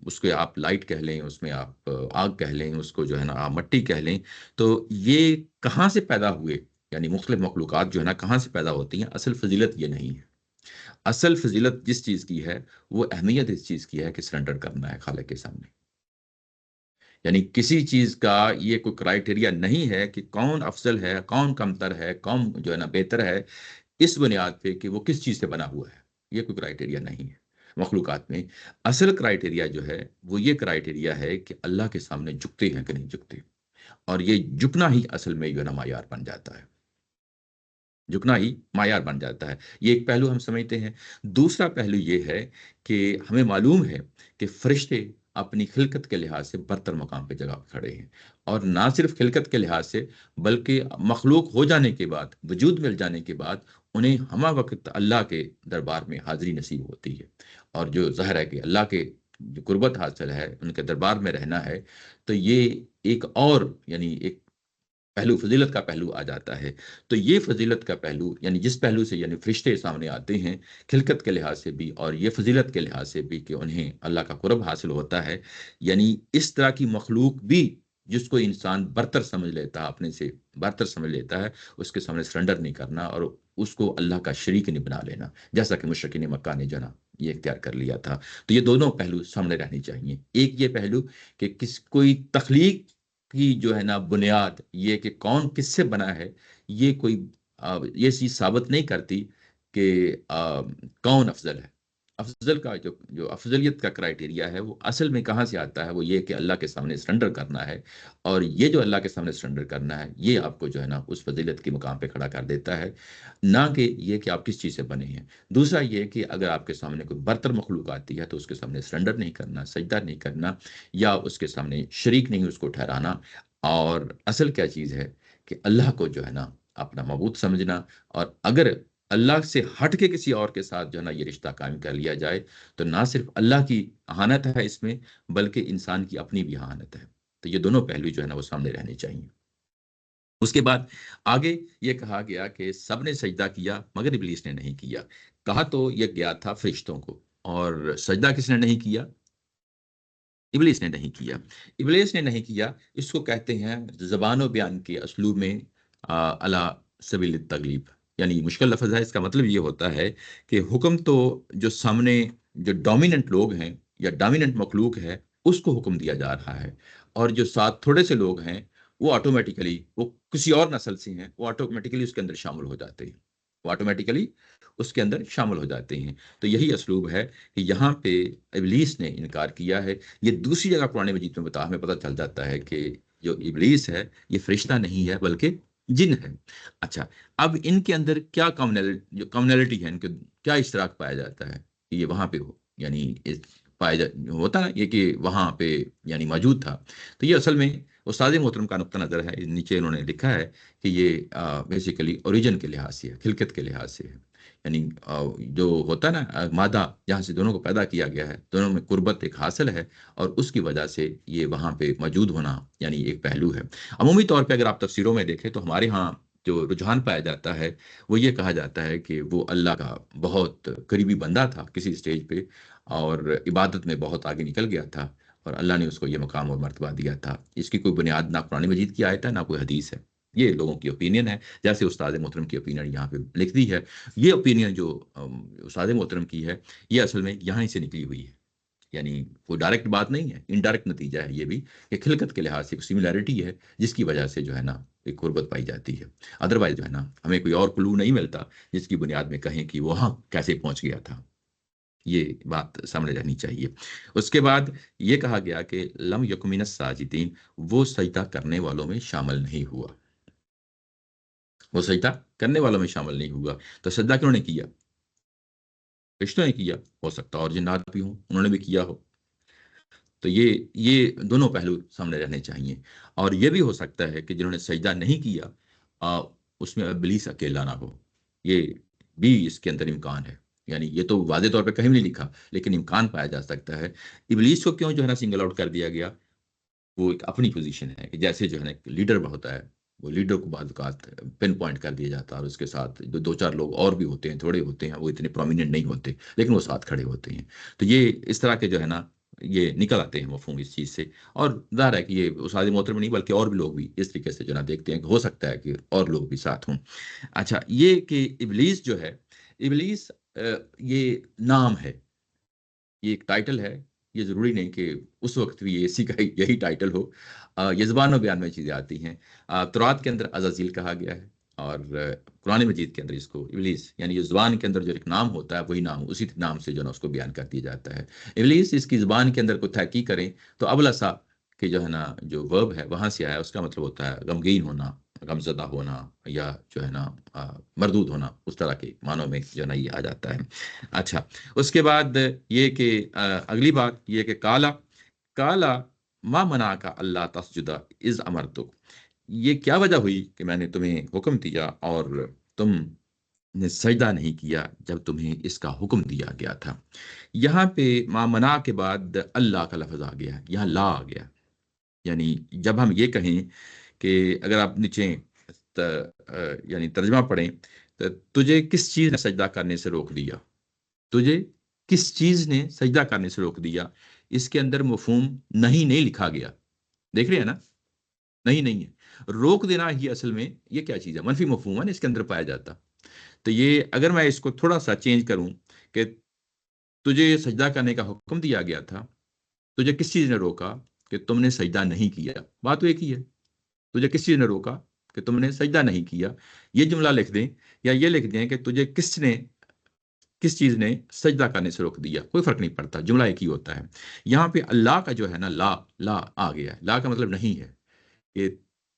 اس کو آپ لائٹ کہہ لیں، اس میں آپ آگ کہہ لیں، اس کو جو ہے نا آپ مٹی کہہ لیں۔ تو یہ کہاں سے پیدا ہوئے، یعنی مختلف مخلوقات جو ہے نا کہاں سے پیدا ہوتی ہیں، اصل فضیلت یہ نہیں ہے۔ اصل فضیلت جس چیز کی ہے وہ اہمیت اس چیز کی ہے کہ سرنڈر کرنا ہے خالق کے سامنے۔ یعنی کسی چیز کا یہ کوئی کرائٹیریا نہیں ہے کہ کون افضل ہے، کون کمتر ہے، کون جو ہے نا بہتر ہے، اس بنیاد پہ کہ وہ کس چیز سے بنا ہوا ہے، یہ کوئی کرائٹیریا نہیں ہے مخلوقات میں۔ اصل کرائٹیریا جو ہے وہ یہ کرائٹیریا ہے کہ اللہ کے سامنے جھکتے ہیں کہ نہیں جھکتے، اور یہ جھکنا ہی اصل میں جو ہے نا معیار بن جاتا ہے، جھکنا ہی معیار بن جاتا ہے۔ یہ ایک پہلو ہم سمجھتے ہیں۔ دوسرا پہلو یہ ہے کہ ہمیں معلوم ہے کہ فرشتے اپنی خلقت کے لحاظ سے برتر مقام پہ جگہ کھڑے ہیں، اور نہ صرف خلقت کے لحاظ سے بلکہ مخلوق ہو جانے کے بعد، وجود مل جانے کے بعد انہیں ہمہ وقت اللہ کے دربار میں حاضری نصیب ہوتی ہے، اور جو ظاہر ہے کہ اللہ کے جو قربت حاصل ہے، ان کے دربار میں رہنا ہے، تو یہ ایک اور یعنی ایک پہلو، فضیلت کا پہلو آ جاتا ہے۔ تو یہ فضیلت کا پہلو یعنی جس پہلو سے یعنی فرشتے سامنے آتے ہیں خلقت کے لحاظ سے بھی، اور یہ فضیلت کے لحاظ سے بھی کہ انہیں اللہ کا قرب حاصل ہوتا ہے، یعنی اس طرح کی مخلوق بھی جس کو انسان برتر سمجھ لیتا ہے، اپنے سے برتر سمجھ لیتا ہے، اس کے سامنے سرنڈر نہیں کرنا اور اس کو اللہ کا شریک نہیں بنا لینا، جیسا کہ مشرکین مکہ نے جنا یہ اختیار کر لیا تھا۔ تو یہ دونوں پہلو سامنے رہنے چاہیے۔ ایک یہ پہلو کہ کوئی تخلیق کی جو ہے نا بنیاد یہ کہ کون کس سے بنا ہے، یہ کوئی یہ چیز ثابت نہیں کرتی کہ کون افضل ہے۔ افضل کا جو افضلیت کا کرائٹیریا ہے وہ اصل میں کہاں سے آتا ہے، وہ یہ کہ اللہ کے سامنے سرنڈر کرنا ہے، اور یہ جو اللہ کے سامنے سرنڈر کرنا ہے یہ آپ کو جو ہے نا اس فضیلت کے مقام پہ کھڑا کر دیتا ہے، نہ کہ یہ کہ آپ کس چیز سے بنے ہیں۔ دوسرا یہ کہ اگر آپ کے سامنے کوئی برتر مخلوق آتی ہے تو اس کے سامنے سرنڈر نہیں کرنا، سجدہ نہیں کرنا، یا اس کے سامنے شریک نہیں اس کو ٹھہرانا۔ اور اصل کیا چیز ہے کہ اللہ کو جو ہے نا اپنا معبود سمجھنا، اور اگر اللہ سے ہٹ کے کسی اور کے ساتھ جو ہے نا یہ رشتہ قائم کر لیا جائے تو نہ صرف اللہ کی اہانت ہے اس میں، بلکہ انسان کی اپنی بھی اہانت ہے۔ تو یہ دونوں پہلو جو ہے نا وہ سامنے رہنے چاہیے۔ اس کے بعد آگے یہ کہا گیا کہ سب نے سجدہ کیا مگر ابلیس نے نہیں کیا۔ کہا تو یہ گیا تھا فرشتوں کو، اور سجدہ کس نے نہیں کیا؟ ابلیس نے نہیں کیا۔ ابلیس نے نہیں کیا، اس کو کہتے ہیں زبان و بیان کے اسلوب میں علی سبیل التغلیب، یعنی مشکل لفظ ہے۔ اس کا مطلب یہ ہوتا ہے کہ حکم تو جو سامنے جو ڈومیننٹ لوگ ہیں یا ڈومیننٹ مخلوق ہے اس کو حکم دیا جا رہا ہے، اور جو ساتھ تھوڑے سے لوگ ہیں وہ آٹومیٹیکلی، وہ کسی اور نسل سے ہیں، وہ آٹومیٹیکلی اس کے اندر شامل ہو جاتے ہیں، وہ آٹومیٹیکلی اس کے اندر شامل ہو جاتے ہیں۔ تو یہی اسلوب ہے کہ یہاں پہ ابلیس نے انکار کیا ہے۔ یہ دوسری جگہ قرآن مجید میں ہمیں پتہ چل جاتا ہے کہ جو ابلیس ہے یہ فرشتہ نہیں ہے بلکہ جن ہے۔ اچھا، اب ان کے اندر کیا کامنالٹی ہے، ان کے کیا اشتراک پایا جاتا ہے کہ یہ وہاں پہ ہو، یعنی ہوتا نا یہ کہ وہاں پہ یعنی موجود تھا۔ تو یہ اصل میں استاد محترم کا نقطہ نظر ہے، نیچے انہوں نے لکھا ہے کہ یہ بیسیکلی اوریجن کے لحاظ سے ہے، خلقت کے لحاظ سے ہے، یعنی جو ہوتا ہے نا مادہ جہاں سے دونوں کو پیدا کیا گیا ہے، دونوں میں قربت ایک حاصل ہے، اور اس کی وجہ سے یہ وہاں پہ موجود ہونا یعنی ایک پہلو ہے۔ عمومی طور پہ اگر آپ تفسیروں میں دیکھیں تو ہمارے ہاں جو رجحان پایا جاتا ہے وہ یہ کہا جاتا ہے کہ وہ اللہ کا بہت قریبی بندہ تھا کسی سٹیج پہ، اور عبادت میں بہت آگے نکل گیا تھا، اور اللہ نے اس کو یہ مقام اور مرتبہ دیا تھا۔ اس کی کوئی بنیاد نہ قرآن مجید کی آیت ہے نہ کوئی حدیث ہے، یہ لوگوں کی اوپینین ہے، جیسے استاد محترم کی اوپینین یہاں پہ لکھ دی ہے۔ یہ اوپینین جو استاد محترم کی ہے یہ اصل میں یہاں ہی سے نکلی ہوئی ہے، یعنی کوئی ڈائریکٹ بات نہیں ہے، انڈائریکٹ نتیجہ ہے یہ بھی کہ خلقت کے لحاظ سے ایک سملیرٹی ہے جس کی وجہ سے جو ہے نا ایک قربت پائی جاتی ہے۔ ادروائز جو ہے نا ہمیں کوئی اور کلو نہیں ملتا جس کی بنیاد میں کہیں کہ وہاں کیسے پہنچ گیا تھا، یہ بات سامنے رہنی چاہیے۔ اس کے بعد یہ کہا گیا کہ لم یک من الساجدین، وہ سجدہ کرنے والوں میں شامل نہیں ہوا، وہ سجدہ کرنے والوں میں شامل نہیں ہوا۔ تو سجدہ کیوں نے کیا؟ فرشتوں نے کیا، ہو سکتا اور جنات بھی ہوں انہوں نے بھی کیا ہو۔ تو یہ دونوں پہلو سامنے رہنے چاہیے۔ اور یہ بھی ہو سکتا ہے کہ جنہوں نے سجدہ نہیں کیا اس میں ابلیس اکیلا نہ ہو، یہ بھی اس کے اندر امکان ہے، یعنی یہ تو واضح طور پہ کہیں نہیں لکھا لیکن امکان پایا جا سکتا ہے۔ ابلیس کو کیوں جو ہے نا سنگل آؤٹ کر دیا گیا؟ وہ ایک اپنی پوزیشن ہے کہ جیسے جو ہے نا لیڈر ہوتا ہے، وہ لیڈر کو بعض اوقات پن پوائنٹ کر دیا جاتا ہے، اور اس کے ساتھ جو دو چار لوگ اور بھی ہوتے ہیں، تھوڑے ہوتے ہیں، وہ اتنے پرومیننٹ نہیں ہوتے لیکن وہ ساتھ کھڑے ہوتے ہیں۔ تو یہ اس طرح کے جو ہے نا یہ نکل آتے ہیں مفہوم اس چیز سے، اور ظاہر ہے کہ یہ استاد محترم نہیں بلکہ اور بھی لوگ بھی اس طریقے سے جو ہے نا دیکھتے ہیں کہ ہو سکتا ہے کہ اور لوگ بھی ساتھ ہوں۔ اچھا، یہ کہ ابلیس جو ہے، ابلیس یہ نام ہے، یہ ایک ٹائٹل ہے یہ ضروری نہیں کہ اس وقت بھی اسی کا یہی ٹائٹل ہو. یہ زبان و بیان میں چیزیں آتی ہیں. تورات کے اندر عزازیل کہا گیا ہے، اور قرآن مجید کے اندر اس کو ابلیس، یعنی یہ زبان کے اندر جو ایک نام ہوتا ہے وہی نام اسی نام سے جو ہے نا اس کو بیان کر دیا جاتا ہے. ابلیس اس کی زبان کے اندر کوئی تحقیق کریں تو ابلسا کہ جو ہے نا جو ورب ہے وہاں سے آیا، اس کا مطلب ہوتا ہے غمگین ہونا، غمزدہ ہونا، یا جو ہے نا مردود ہونا، اس طرح کے معنوں میں جو ہے نا یہ آ جاتا ہے. اچھا، اس کے بعد یہ کہ اگلی بات یہ کہ کالا ما منع کا اللہ تسجدہ از امرتک، یہ کیا وجہ ہوئی کہ میں نے تمہیں حکم دیا اور تم نے سجدہ نہیں کیا جب تمہیں اس کا حکم دیا گیا تھا. یہاں پہ ما منع کے بعد اللہ کا لفظ آ گیا، یہاں لا آ گیا. یعنی جب ہم یہ کہیں کہ اگر آپ نیچے یعنی ترجمہ پڑھیں تو تجھے کس چیز نے سجدہ کرنے سے روک دیا، تجھے کس چیز نے سجدہ کرنے سے روک دیا، اس کے اندر مفہوم نہیں لکھا گیا. دیکھ رہے ہیں نا، نہیں ہے. روک دینا ہی اصل میں یہ کیا چیز ہے، منفی مفہوم ہے اس کے اندر پایا جاتا. تو یہ اگر میں اس کو تھوڑا سا چینج کروں کہ تجھے سجدہ کرنے کا حکم دیا گیا تھا، تجھے کس چیز نے روکا کہ تم نے سجدہ نہیں کیا، بات تو ایک ہی ہے. تجھے کس چیز نے روکا کہ تم نے سجدہ نہیں کیا، یہ جملہ لکھ دیں یا یہ لکھ دیں کہ تجھے کس چیز نے سجدہ کرنے سے روک دیا، کوئی فرق نہیں پڑتا، جملہ ایک ہی ہوتا ہے. یہاں پہ اللہ کا جو ہے نا لا آ گیا ہے. لا کا مطلب نہیں ہے کہ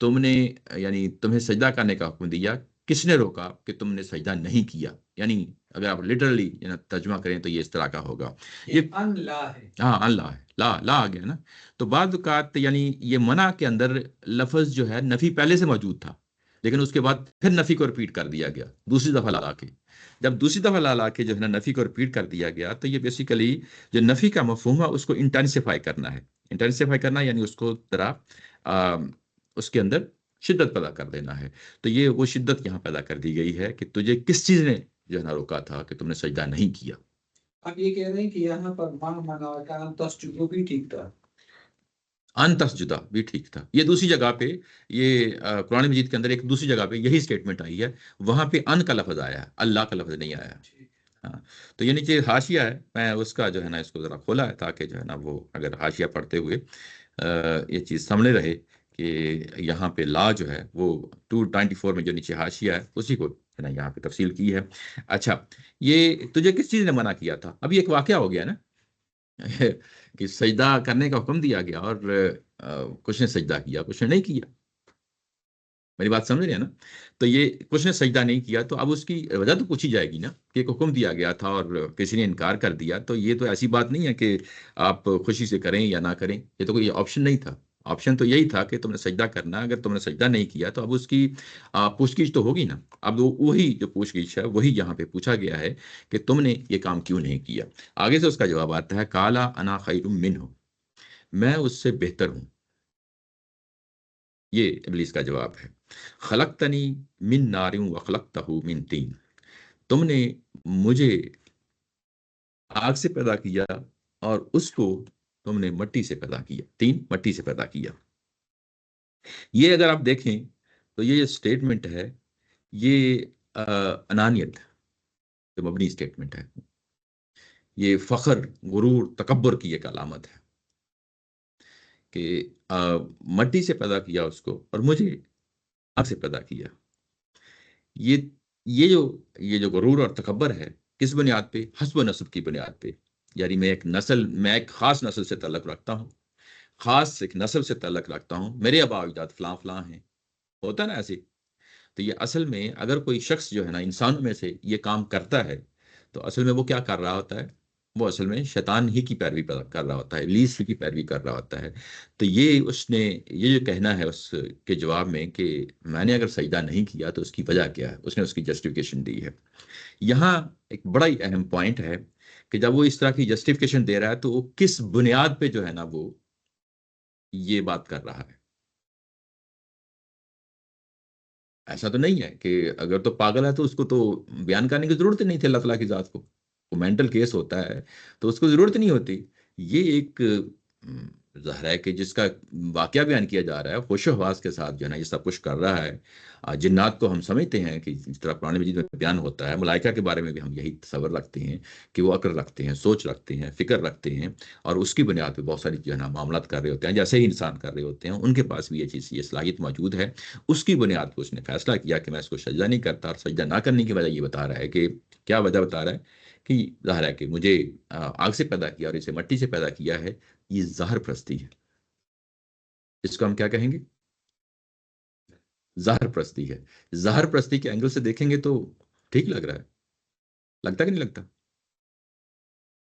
تم نے، یعنی تمہیں سجدہ کرنے کا حکم دیا، کس نے روکا کہ تم نے سجدہ نہیں کیا. یعنی اگر آپ لٹرلی ترجمہ کریں تو یہ اس طرح کا ہوگا. یہ ان لا ہے، ہاں اللہ ہے، لا آ گیا نا. تو بعض اوقات یعنی یہ منع کے اندر لفظ جو ہے نفی پہلے سے موجود تھا، لیکن اس کے بعد پھر نفی کو رپیٹ کر دیا گیا دوسری دفعہ لا کے. جب دوسری دفعہ لا کے جو ہے نا نفی کو رپیٹ کر دیا گیا تو یہ بیسیکلی جو نفی کا مفہوم ہے اس کو انٹینسیفائی کرنا ہے. انٹینسیفائی کرنا یعنی اس کو ذرا اس کے اندر شدت پیدا کر دینا ہے. تو یہ وہ شدت یہاں پیدا کر دی گئی ہے کہ تجھے کس چیز نے جو ہے نا روکا تھا کہ تم نے سجدہ نہیں کیا. اب یہ کہہ رہے ہیں کہ یہاں پر ماں منع کا تسجدہ بھی ٹھیک تھا، ان تسجدہ بھی ٹھیک تھا. یہ دوسری جگہ پہ یہ قرآن مجید کے اندر ایک دوسری جگہ پہ یہی سٹیٹمنٹ آئی ہے، وہاں پہ ان کا لفظ آیا ہے، اللہ کا لفظ نہیں آیا. ہاں، تو یہ نیچے حاشیہ ہے، میں اس کا جو ہے نا اس کو ذرا کھولا ہے تاکہ جو ہے نا وہ اگر حاشیہ پڑھتے ہوئے یہ چیز سامنے رہے کہ یہاں پہ لا جو ہے وہ 294 میں جو نیچے حاشیہ ہے اسی کو ہے نا یہاں پہ تفصیل کی ہے. اچھا، یہ تجھے کس چیز نے منع کیا تھا، ابھی ایک واقعہ ہو گیا نا کہ سجدہ کرنے کا حکم دیا گیا اور کچھ نے سجدہ کیا، کچھ نے نہیں کیا. میری بات سمجھ رہے ہیں نا. تو یہ کچھ نے سجدہ نہیں کیا تو اب اس کی وجہ تو پوچھی جائے گی نا کہ ایک حکم دیا گیا تھا اور کسی نے انکار کر دیا. تو یہ تو ایسی بات نہیں ہے کہ آپ خوشی سے کریں یا نہ کریں، یہ تو کوئی آپشن نہیں تھا. آپشن تو یہی تھا کہ تم نے سجدہ کرنا، اگر تم نے سجدہ نہیں کیا تو اب اس کی پوچھ گچھ تو ہوگی نا. اب وہی جو پوچھ گچھ ہے وہی یہاں پہ پوچھا گیا ہے کہ تم نے یہ کام کیوں نہیں کیا. آگے سے اس کا جواب آتا ہے کالا انا خیر منہ، میں اس سے بہتر ہوں. یہ ابلیس کا جواب ہے. خلقتنی من نار وخلقتہ من طین، تم نے مجھے آگ سے پیدا کیا اور اس کو تم نے مٹی سے پیدا کیا، تین مٹی سے پیدا کیا. یہ اگر آپ دیکھیں تو یہ سٹیٹمنٹ ہے، یہ انانیت پہ مبنی سٹیٹمنٹ ہے. یہ فخر، غرور، تکبر کی ایک علامت ہے کہ مٹی سے پیدا کیا اس کو اور مجھے آگ سے پیدا کیا. یہ جو غرور اور تکبر ہے کس بنیاد پہ؟ حسب و نسب کی بنیاد پہ. یعنی میں ایک خاص نسل سے تعلق رکھتا ہوں، خاص ایک نسل سے تعلق رکھتا ہوں، میرے آباء و اجداد فلاں فلاں ہیں، ہوتا نا ایسے. تو یہ اصل میں اگر کوئی شخص جو ہے نا انسانوں میں سے یہ کام کرتا ہے تو اصل میں وہ کیا کر رہا ہوتا ہے؟ وہ اصل میں شیطان ہی کی پیروی کر رہا ہوتا ہے، ابلیس ہی کی پیروی کر رہا ہوتا ہے. تو یہ اس نے یہ جو کہنا ہے اس کے جواب میں کہ میں نے اگر سجدہ نہیں کیا تو اس کی وجہ کیا ہے، اس نے اس کی جسٹیفیکیشن دی ہے. یہاں ایک بڑا ہی اہم پوائنٹ ہے کہ جب وہ اس طرح کی جسٹیفیکیشن دے رہا ہے تو وہ کس بنیاد پہ جو ہے نا وہ یہ بات کر رہا ہے. ایسا تو نہیں ہے کہ اگر تو پاگل ہے تو اس کو تو بیان کرنے کی ضرورت نہیں تھی اللہ تعالیٰ کی ذات کو. وہ مینٹل کیس ہوتا ہے تو اس کو ضرورت نہیں ہوتی. یہ ایک ظاہر ہے کہ جس کا واقعہ بیان کیا جا رہا ہے ہوش و حواس کے ساتھ جو ہے نا یہ سب کچھ کر رہا ہے. جنات کو ہم سمجھتے ہیں کہ جس طرح قرآن مجید میں بیان ہوتا ہے، ملائکہ کے بارے میں بھی ہم یہی تصور رکھتے ہیں کہ وہ عقل رکھتے ہیں، سوچ رکھتے ہیں، فکر رکھتے ہیں، اور اس کی بنیاد پہ بہت ساری جو ہے نا معاملات کر رہے ہوتے ہیں جیسے ہی انسان کر رہے ہوتے ہیں. ان کے پاس بھی یہ چیز، یہ صلاحیت موجود ہے. اس کی بنیاد پہ اس نے فیصلہ کیا کہ میں اس کو سجدہ نہیں کرتا، اور سجدہ نہ کرنے کی وجہ یہ بتا رہا ہے کہ کیا وجہ بتا رہا ہے کہ ظاہر ہے کہ مجھے آگ سے پیدا کیا اور اسے مٹی سے پیدا کیا ہے. یہ ظاہر پرستی ہے، اس کو ہم کیا کہیں گے؟ ظاہر پرستی ہے. ظاہر پرستی کے اینگل سے دیکھیں گے تو ٹھیک لگ رہا ہے، لگتا کہ نہیں لگتا؟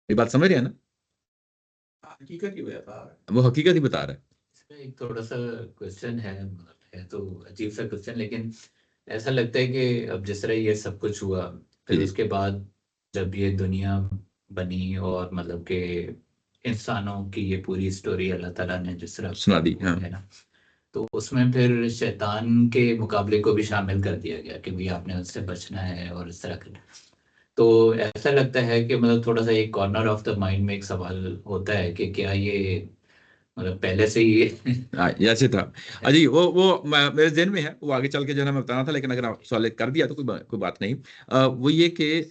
یہ بات سمجھ رہے ہیں نا؟ حقیقت ہی بتا رہا ہے. وہ حقیقت ہی بتا رہا ہے. اس میں ایک تھوڑا سا کوشچن ہے تو عجیب سا کوشچن، لیکن ایسا لگتا ہے کہ اب جس طرح یہ سب کچھ ہوا، پھر اس کے بعد جب یہ دنیا بنی اور مطلب کہ انسانوں کی یہ پوری سٹوری اللہ تعالیٰ نے جس طرح سنا دی. ہاں ہے نا، تو اس میں پھر شیطان کے مقابلے کو بھی شامل کر دیا گیا کہ بھی آپ نے اس سے بچنا ہے اور اس طرح کرنا. تو ایسا لگتا ہے کہ مطلب تھوڑا سا ایک کارنر آف دا مائنڈ میں ایک سوال ہوتا ہے کہ کیا یہ مطلب پہلے سے ہی ایسے تھا. جی وہ میرے ذہن میں ہے، وہ آگے چل کے جو ہے نا میں بتانا تھا، لیکن اگر آپ سوال کر دیا تو کوئی بات نہیں. وہ یہ کہ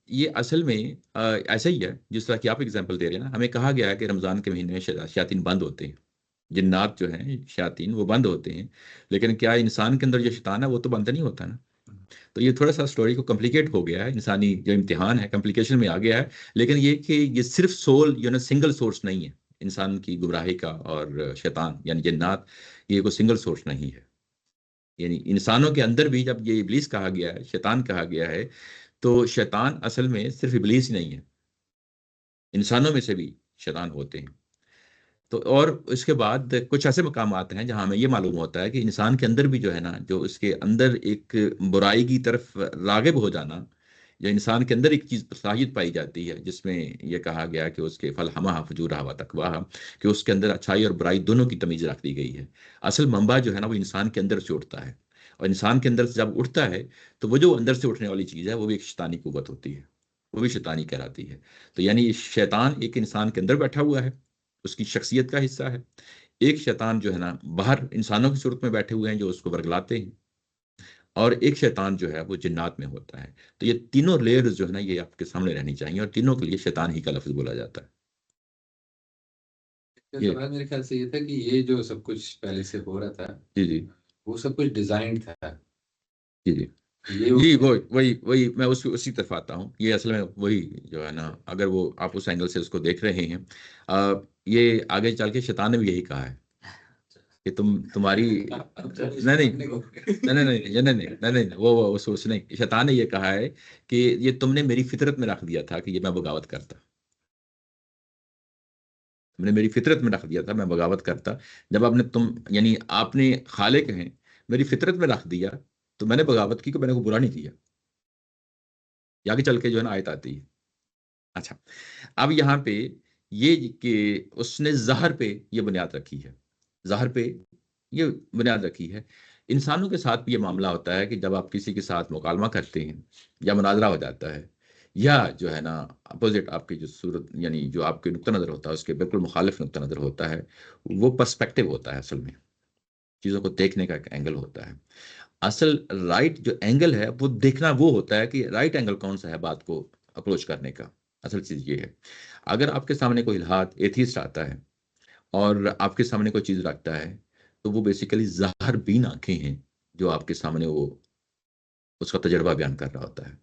یہ اصل میں ایسا ہی ہے جس طرح کہ آپ اگزامپل دے رہے ہیں نا. ہمیں کہا گیا ہے کہ رمضان کے مہینے میں شیاطین بند ہوتے ہیں، جنات جو ہیں شیاطین وہ بند ہوتے ہیں، لیکن کیا انسان کے اندر جو شیطان ہے وہ تو بند نہیں ہوتا نا. تو یہ تھوڑا سا سٹوری کو کمپلیکیٹ ہو گیا ہے، انسانی جو امتحان ہے کمپلیکیشن میں آ گیا ہے. لیکن یہ کہ یہ صرف سول جو ہے نا سنگل سورس نہیں ہے انسان کی گمراہی کا، اور شیطان یعنی جنات یہ کوئی سنگل سورس نہیں ہے. یعنی انسانوں کے اندر بھی جب یہ ابلیس کہا گیا ہے، شیطان کہا گیا ہے، تو شیطان اصل میں صرف ابلیس ہی نہیں ہے، انسانوں میں سے بھی شیطان ہوتے ہیں. تو اور اس کے بعد کچھ ایسے مقامات ہیں جہاں ہمیں یہ معلوم ہوتا ہے کہ انسان کے اندر بھی جو ہے نا، جو اس کے اندر ایک برائی کی طرف راغب ہو جانا، یا انسان کے اندر ایک چیز صلاحیت پائی جاتی ہے جس میں یہ کہا گیا کہ اس کے فلہمہ فجورہ و تقواہ، کہ اس کے اندر اچھائی اور برائی دونوں کی تمیز رکھ دی گئی ہے. اصل منبع جو ہے نا وہ انسان کے اندر سے اٹھتا ہے، اور انسان کے اندر سے جب اٹھتا ہے تو وہ جو اندر سے اٹھنے والی چیز ہے وہ بھی ایک شیطانی قوت ہوتی ہے، وہ بھی شیطانی کہلاتی ہے. تو یعنی شیطان ایک انسان کے اندر بیٹھا ہوا ہے، اس کی شخصیت کا حصہ ہے. ایک شیطان جو ہے نا باہر انسانوں کی صورت میں بیٹھے ہوئے ہیں جو اس کو ورگلاتے ہیں، اور ایک شیطان جو ہے وہ جنات میں ہوتا ہے. تو یہ تینوں لیئرز جو ہے نا یہ آپ کے سامنے رہنی چاہیے، اور تینوں کے لیے شیطان ہی کا لفظ بولا جاتا ہے. سوال میرے خیال سے یہ تھا کہ یہ جو سب کچھ پہلے سے ہو رہا تھا، جی وہ سب کچھ ڈیزائنڈ تھا. جی جی وہی میں اسی طرف آتا ہوں. یہ اصل میں وہی جو ہے نا، اگر وہ آپ اس اینگل سے اس کو دیکھ رہے ہیں، یہ آگے چل کے شیطان نے بھی یہی کہا ہے کہ تمہاری نہیں وہ سوچ نہیں. شیطان نے یہ کہا ہے کہ یہ تم نے میری فطرت میں رکھ دیا تھا کہ یہ میں بغاوت کرتا، تم نے میری فطرت میں رکھ دیا تھا میں بغاوت کرتا. جب یعنی آپ نے خالق ہیں میری فطرت میں رکھ دیا تو میں نے بغاوت کی، کہ میں نے کوئی برا نہیں کیا. آگے چل کے جو ہے نا آیت آتی ہے. اچھا، اب یہاں پہ یہ کہ اس نے ظاہر پہ یہ بنیاد رکھی ہے، ظاہر پہ یہ بنیاد رکھی ہے. انسانوں کے ساتھ بھی یہ معاملہ ہوتا ہے کہ جب آپ کسی کے ساتھ مکالمہ کرتے ہیں یا مناظرہ ہو جاتا ہے، یا جو ہے نا اپوزٹ آپ کی جو صورت یعنی جو آپ کے نقطہ نظر ہوتا ہے اس کے بالکل مخالف نقطہ نظر ہوتا ہے، وہ پرسپیکٹیو ہوتا ہے. اصل میں چیزوں کو دیکھنے کا ایک اینگل ہوتا ہے. اصل رائٹ جو اینگل ہے وہ دیکھنا وہ ہوتا ہے کہ رائٹ اینگل کون سا ہے بات کو اپروچ کرنے کا. اصل چیز یہ ہے، اگر آپ کے سامنے کوئی الحاد ایتھیسٹ آتا ہے اور آپ کے سامنے کوئی چیز رکھتا ہے، تو وہ بیسیکلی ظاہر بین آنکھیں ہیں جو آپ کے سامنے وہ اس کا تجربہ بیان کر رہا ہوتا ہے.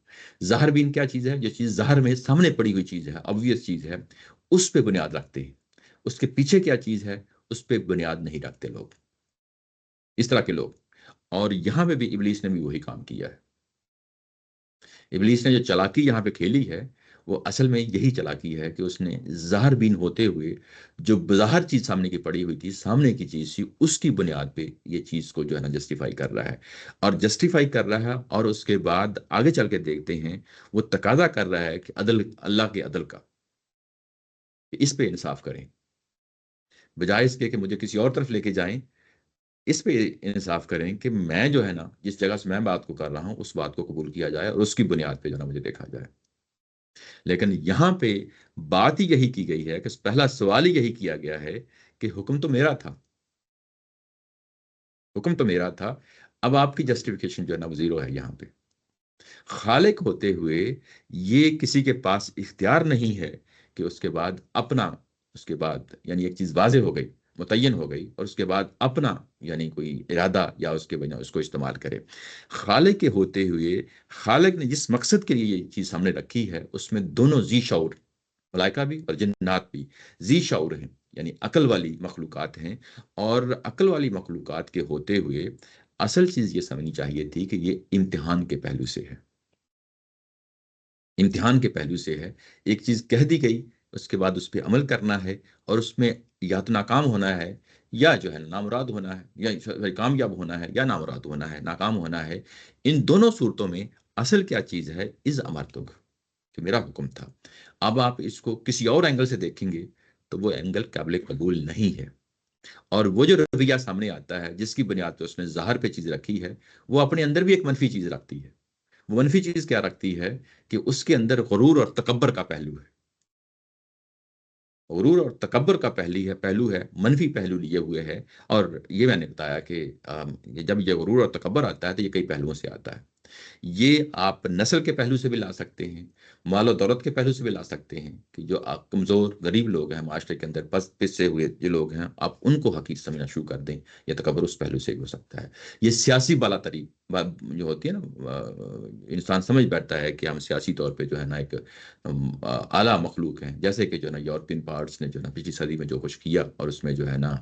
ظاہر بین کیا چیز ہے؟ جو چیز ظاہر میں سامنے پڑی ہوئی چیز ہے، obvious چیز ہے، اس پہ بنیاد رکھتے ہیں. اس کے پیچھے کیا چیز ہے اس پہ بنیاد نہیں رکھتے لوگ، اس طرح کے لوگ. اور یہاں پہ بھی ابلیس نے بھی وہی کام کیا ہے. ابلیس نے جو چلاکی یہاں پہ کھیلی ہے وہ اصل میں یہی چلاکی ہے کہ اس نے ظاہر بین ہوتے ہوئے جو بظاہر چیز سامنے کی پڑی ہوئی تھی، سامنے کی چیز تھی، اس کی بنیاد پہ یہ چیز کو جو ہے نا جسٹیفائی کر رہا ہے. اور جسٹیفائی کر رہا ہے، اور اس کے بعد آگے چل کے دیکھتے ہیں وہ تقاضا کر رہا ہے کہ عدل، اللہ کے عدل کا، کہ اس پہ انصاف کریں، بجائے اس کے کہ مجھے کسی اور طرف لے کے جائیں. اس پہ انصاف کریں کہ میں جو ہے نا جس جگہ سے میں بات کو کر رہا ہوں اس بات کو قبول کیا جائے اور اس کی بنیاد پہ جو ہے نا مجھے دیکھا جائے. لیکن یہاں پہ بات ہی یہی کی گئی ہے کہ پہلا سوال ہی یہی کیا گیا ہے کہ حکم تو میرا تھا، حکم تو میرا تھا، اب آپ کی جسٹیفیکیشن جو ہے نا وہ زیرو ہے یہاں پہ۔ خالق ہوتے ہوئے یہ کسی کے پاس اختیار نہیں ہے کہ اس کے بعد اپنا، اس کے بعد یعنی ایک چیز واضح ہو گئی، متعین ہو گئی، اور اس کے بعد اپنا یعنی کوئی ارادہ یا اس کے بنا اس کو استعمال کرے۔ خالق کے ہوتے ہوئے خالق نے جس مقصد کے لیے یہ چیز ہم نے رکھی ہے اس میں دونوں ذی شعور، ملائکہ بھی اور جنات بھی ذی شعور ہیں، یعنی عقل والی مخلوقات ہیں، اور عقل والی مخلوقات کے ہوتے ہوئے اصل چیز یہ سمجھنی چاہیے تھی کہ یہ امتحان کے پہلو سے ہے، امتحان کے پہلو سے ہے۔ ایک چیز کہہ دی گئی، اس کے بعد اس پہ عمل کرنا ہے، اور اس میں یا تو ناکام ہونا ہے یا جو ہے نامراد ہونا ہے، یا کامیاب ہونا ہے یا نامراد ہونا ہے، ناکام ہونا ہے۔ ان دونوں صورتوں میں اصل کیا چیز ہے؟ از امرتک، کہ میرا حکم تھا۔ اب آپ اس کو کسی اور اینگل سے دیکھیں گے تو وہ اینگل قابل قبول نہیں ہے، اور وہ جو رویہ سامنے آتا ہے جس کی بنیاد پہ اس نے ظاہر پہ چیز رکھی ہے، وہ اپنے اندر بھی ایک منفی چیز رکھتی ہے۔ وہ منفی چیز کیا رکھتی ہے؟ کہ اس کے اندر غرور اور تکبر کا پہلو ہے، غرور اور تکبر کا پہلو ہے، منفی پہلو لیے ہوئے ہے۔ اور یہ میں نے بتایا کہ جب یہ غرور اور تکبر آتا ہے تو یہ کئی پہلوؤں سے آتا ہے۔ یہ آپ نسل کے پہلو سے بھی لا سکتے ہیں، مال و دولت کے پہلو سے بھی لا سکتے ہیں، کہ جو کمزور غریب لوگ ہیں معاشرے کے اندر، پسے ہوئے جو لوگ ہیں، آپ ان کو حقیر سمجھنا شروع کر دیں، یا تکبر اس پہلو سے بھی ہو سکتا ہے۔ یہ سیاسی بالا تری جو ہوتی ہے نا، انسان سمجھ بیٹھتا ہے کہ ہم سیاسی طور پہ جو ہے نا ایک اعلیٰ مخلوق ہیں، جیسے کہ جو ہے نا یورپین پارٹس نے جو ہے نا پچھلی صدی میں جو کچھ کیا، اور اس میں جو ہے نا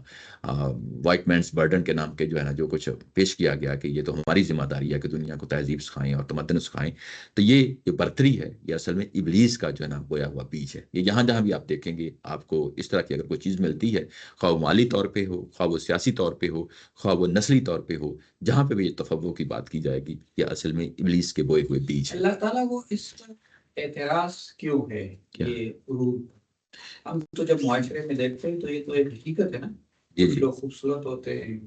وائٹ مینس برڈن کے نام کے جو ہے نا جو کچھ پیش کیا گیا کہ یہ تو ہماری ذمہ داری ہے کہ دنیا کو تہذیب سکھائیں اور تمدن سکھائیں، تو یہ جو برتری ہے یہ اصل میں ابلیس کا جو ہے نا بویا ہوا بیج ہے۔ یہ جہاں بھی آپ دیکھیں گے آپ کو اس طرح کی اگر کوئی چیز ملتی ہے، خواہ وہ مالی طور پہ ہو، خواہ وہ سیاسی طور پہ ہو، خواہ وہ نسلی طور پہ ہو، جہاں پہ بھی یہ تفوع کی بات کی جائے گی، یہ اصل میں ابلیس کے بوئے ہوئے بیج ہے۔ اللہ تعالیٰ کو اس پر اعتراض کیوں ہے؟ یہ غرور ہم تو جب معاشرے میں دیکھتے ہیں تو یہ تو ایک حقیقت ہے نا، کچھ لوگ خوبصورت ہوتے ہیں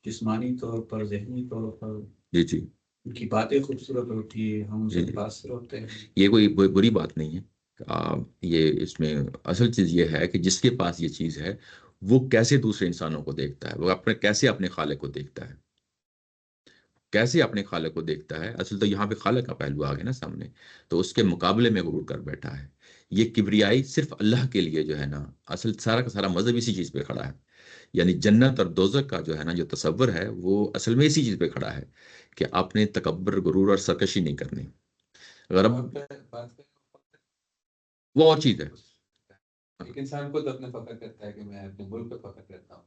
جسمانی طور پر، ذہنی طور پر، جی ان کی باتیں خوبصورت ہوتی ہے، ہم ان سے متاثر ہوتے ہیں۔ یہ کوئی بری بات نہیں ہے، یہ اس میں اصل چیز یہ ہے کہ جس کے پاس یہ چیز ہے وہ کیسے دوسرے انسانوں کو دیکھتا ہے، وہ کیسے اپنے خالق کو دیکھتا ہے، کیسے اپنے خالق کو دیکھتا ہے۔ اصل تو یہاں پہ خالق کا پہلو آ گیا نا سامنے، تو اس کے مقابلے میں غرور کر بیٹھا ہے۔ یہ کبریائی صرف اللہ کے لیے جو ہے نا، اصل سارا کا سارا مذہب اسی چیز پہ کھڑا ہے، یعنی جنت اور دوزخ کا جو ہے نا جو تصور ہے وہ اصل میں اسی چیز پہ کھڑا ہے کہ آپ نے تکبر، غرور اور سرکشی نہیں کرنی۔ غرب وہ اور چیز ہے، ایک انسان خود اپنے فخر کرتا ہے کہ میں اپنے ملک پہ فخر کرتا ہوں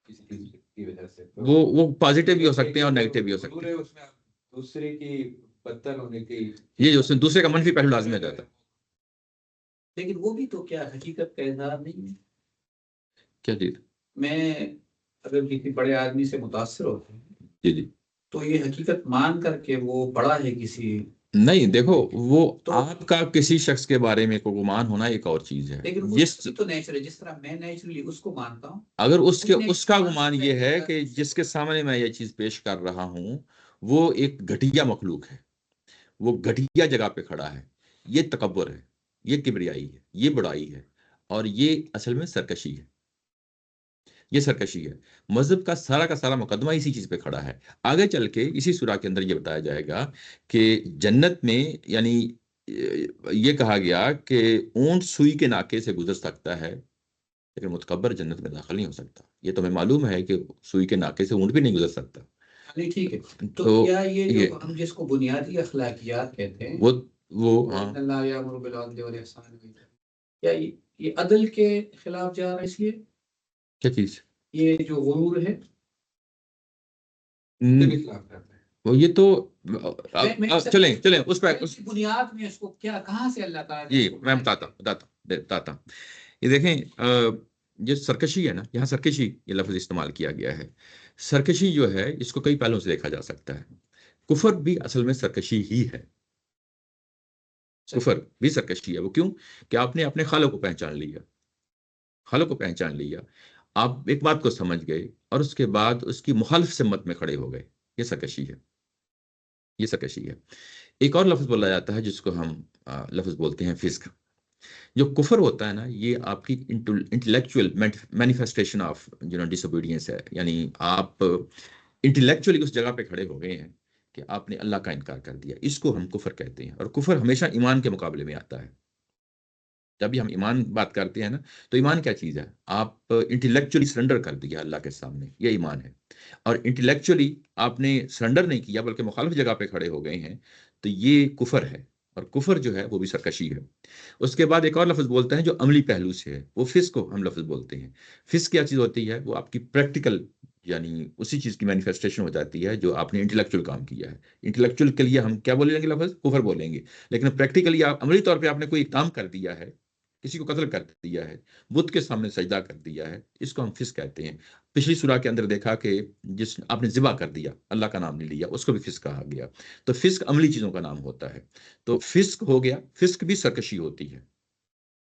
کسی چیز کی وجہ سے، وہ پازیٹیو بھی ہو سکتے ہیں اور نیگیٹو بھی ہو سکتے ہیں۔ اس میں دوسرے کی بدتر ہونے کی، یہ اس میں دوسرے کا منفی پہلو لازمی ہو جاتا ہے۔ لیکن وہ بھی تو کیا حقیقت کا اظہار نہیں ہے؟ کیا چیز؟ میں اگر کسی بڑے آدمی سے متاثر ہوتا ہوں جی تو یہ حقیقت مان کر کے وہ بڑا ہے کسی، نہیں، دیکھو وہ آپ کا کسی شخص کے بارے میں کوئی گمان ہونا ایک اور چیز ہے، لیکن تو نیچرل، جس طرح میں نیچرلی اس کو مانتا ہوں، اگر اس کا گمان یہ ہے کہ جس کے سامنے میں یہ چیز پیش کر رہا ہوں وہ ایک گھٹیا مخلوق ہے، وہ گھٹیا جگہ پہ کھڑا ہے، یہ تکبر ہے، یہ کبریائی ہے، یہ بڑائی ہے، اور یہ اصل میں سرکشی ہے، یہ سرکشی ہے۔ مذہب کا سارا مقدمہ اسی چیز پہ کھڑا ہے۔ آگے چل کے اسی سورہ کے اندر یہ بتایا جائے گا کہ جنت میں یعنی یہ کہا گیا کہ اونٹ سوئی کے ناکے سے گزر سکتا ہے لیکن متکبر جنت میں داخل نہیں ہو سکتا۔ یہ تو ہمیں معلوم ہے کہ سوئی کے ناکے سے اونٹ بھی نہیں گزر سکتا۔ نہیں ٹھیک ہے، تو کیا یہ جو ہم جس کو بنیادی اخلاقیات کہتے ہیں، وہ اللہ یامر بالعدل والاحسان، کیا یہ عدل کے خلاف جا رہا ہے؟ اس لیے کیا چیز یہ جو غرور ہے وہ یہ تو چلیں اس پہ بنیاد میں اس کو کیا کہاں سے اللہ تعالیٰ جی میں بتاتا ہوں۔ یہ دیکھیں جو سرکشی ہے نا، یہاں سرکشی یہ لفظ استعمال کیا گیا ہے۔ سرکشی جو ہے اس کو کئی پہلوؤں سے دیکھا جا سکتا ہے۔ کفر بھی اصل میں سرکشی ہی ہے، کفر بھی سرکشی ہے۔ وہ کیوں؟ کہ آپ نے اپنے خالق کو پہچان لیا، خالق کو پہچان لیا، آپ ایک بات کو سمجھ گئے اور اس کے بعد اس کی مخالف سمت میں کھڑے ہو گئے، یہ سرکشی ہے، یہ سرکشی ہے۔ ایک اور لفظ بولا جاتا ہے جس کو ہم لفظ بولتے ہیں فسق۔ جو کفر ہوتا ہے نا یہ آپ کی intellectual manifestation of disobedience ہے، یعنی آپ انٹلیکچولی اس جگہ پہ کھڑے ہو گئے ہیں کہ آپ نے اللہ کا انکار کر دیا، اس کو ہم کفر کہتے ہیں. اور کفر ہمیشہ ایمان کے مقابلے میں آتا ہے. جب بھی ہم ایمان بات کرتے ہیں نا تو ایمان کیا چیز ہے؟ آپ انٹلیکچولی سرنڈر کر دیا اللہ کے سامنے، یہ ایمان ہے. اور انٹلیکچولی آپ نے سرنڈر نہیں کیا بلکہ مخالف جگہ پہ کھڑے ہو گئے ہیں، تو یہ کفر ہے. اور کفر جو ہے وہ بھی سرکشی ہے. اس کے بعد ایک اور لفظ بولتے ہیں جو عملی پہلو سے ہے، وہ فسق کو ہم لفظ بولتے ہیں. فسق کیا چیز ہوتی ہے؟ وہ آپ کی پریکٹیکل، یعنی اسی چیز کی مینیفیسٹیشن ہو جاتی ہے جو آپ نے انٹلیکچوئل کام کیا ہے. انٹلیکچوئل کے لیے ہم کیا بولیں گے؟ لفظ کفر بولیں گے. لیکن پریکٹیکلی آپ عملی طور پہ آپ نے کوئی کام کر دیا ہے، کسی کو قتل کر دیا ہے، بت کے سامنے سجدہ کر دیا ہے، اس کو ہم فسق کہتے ہیں. پچھلی سورہ کے اندر دیکھا کہ جس آپ نے ذبح کر دیا، اللہ کا نام نہیں لیا، اس کو بھی فسق کہا گیا. تو فسق عملی چیزوں کا نام ہوتا ہے. تو فسق ہو گیا. فسق بھی سرکشی ہوتی ہے،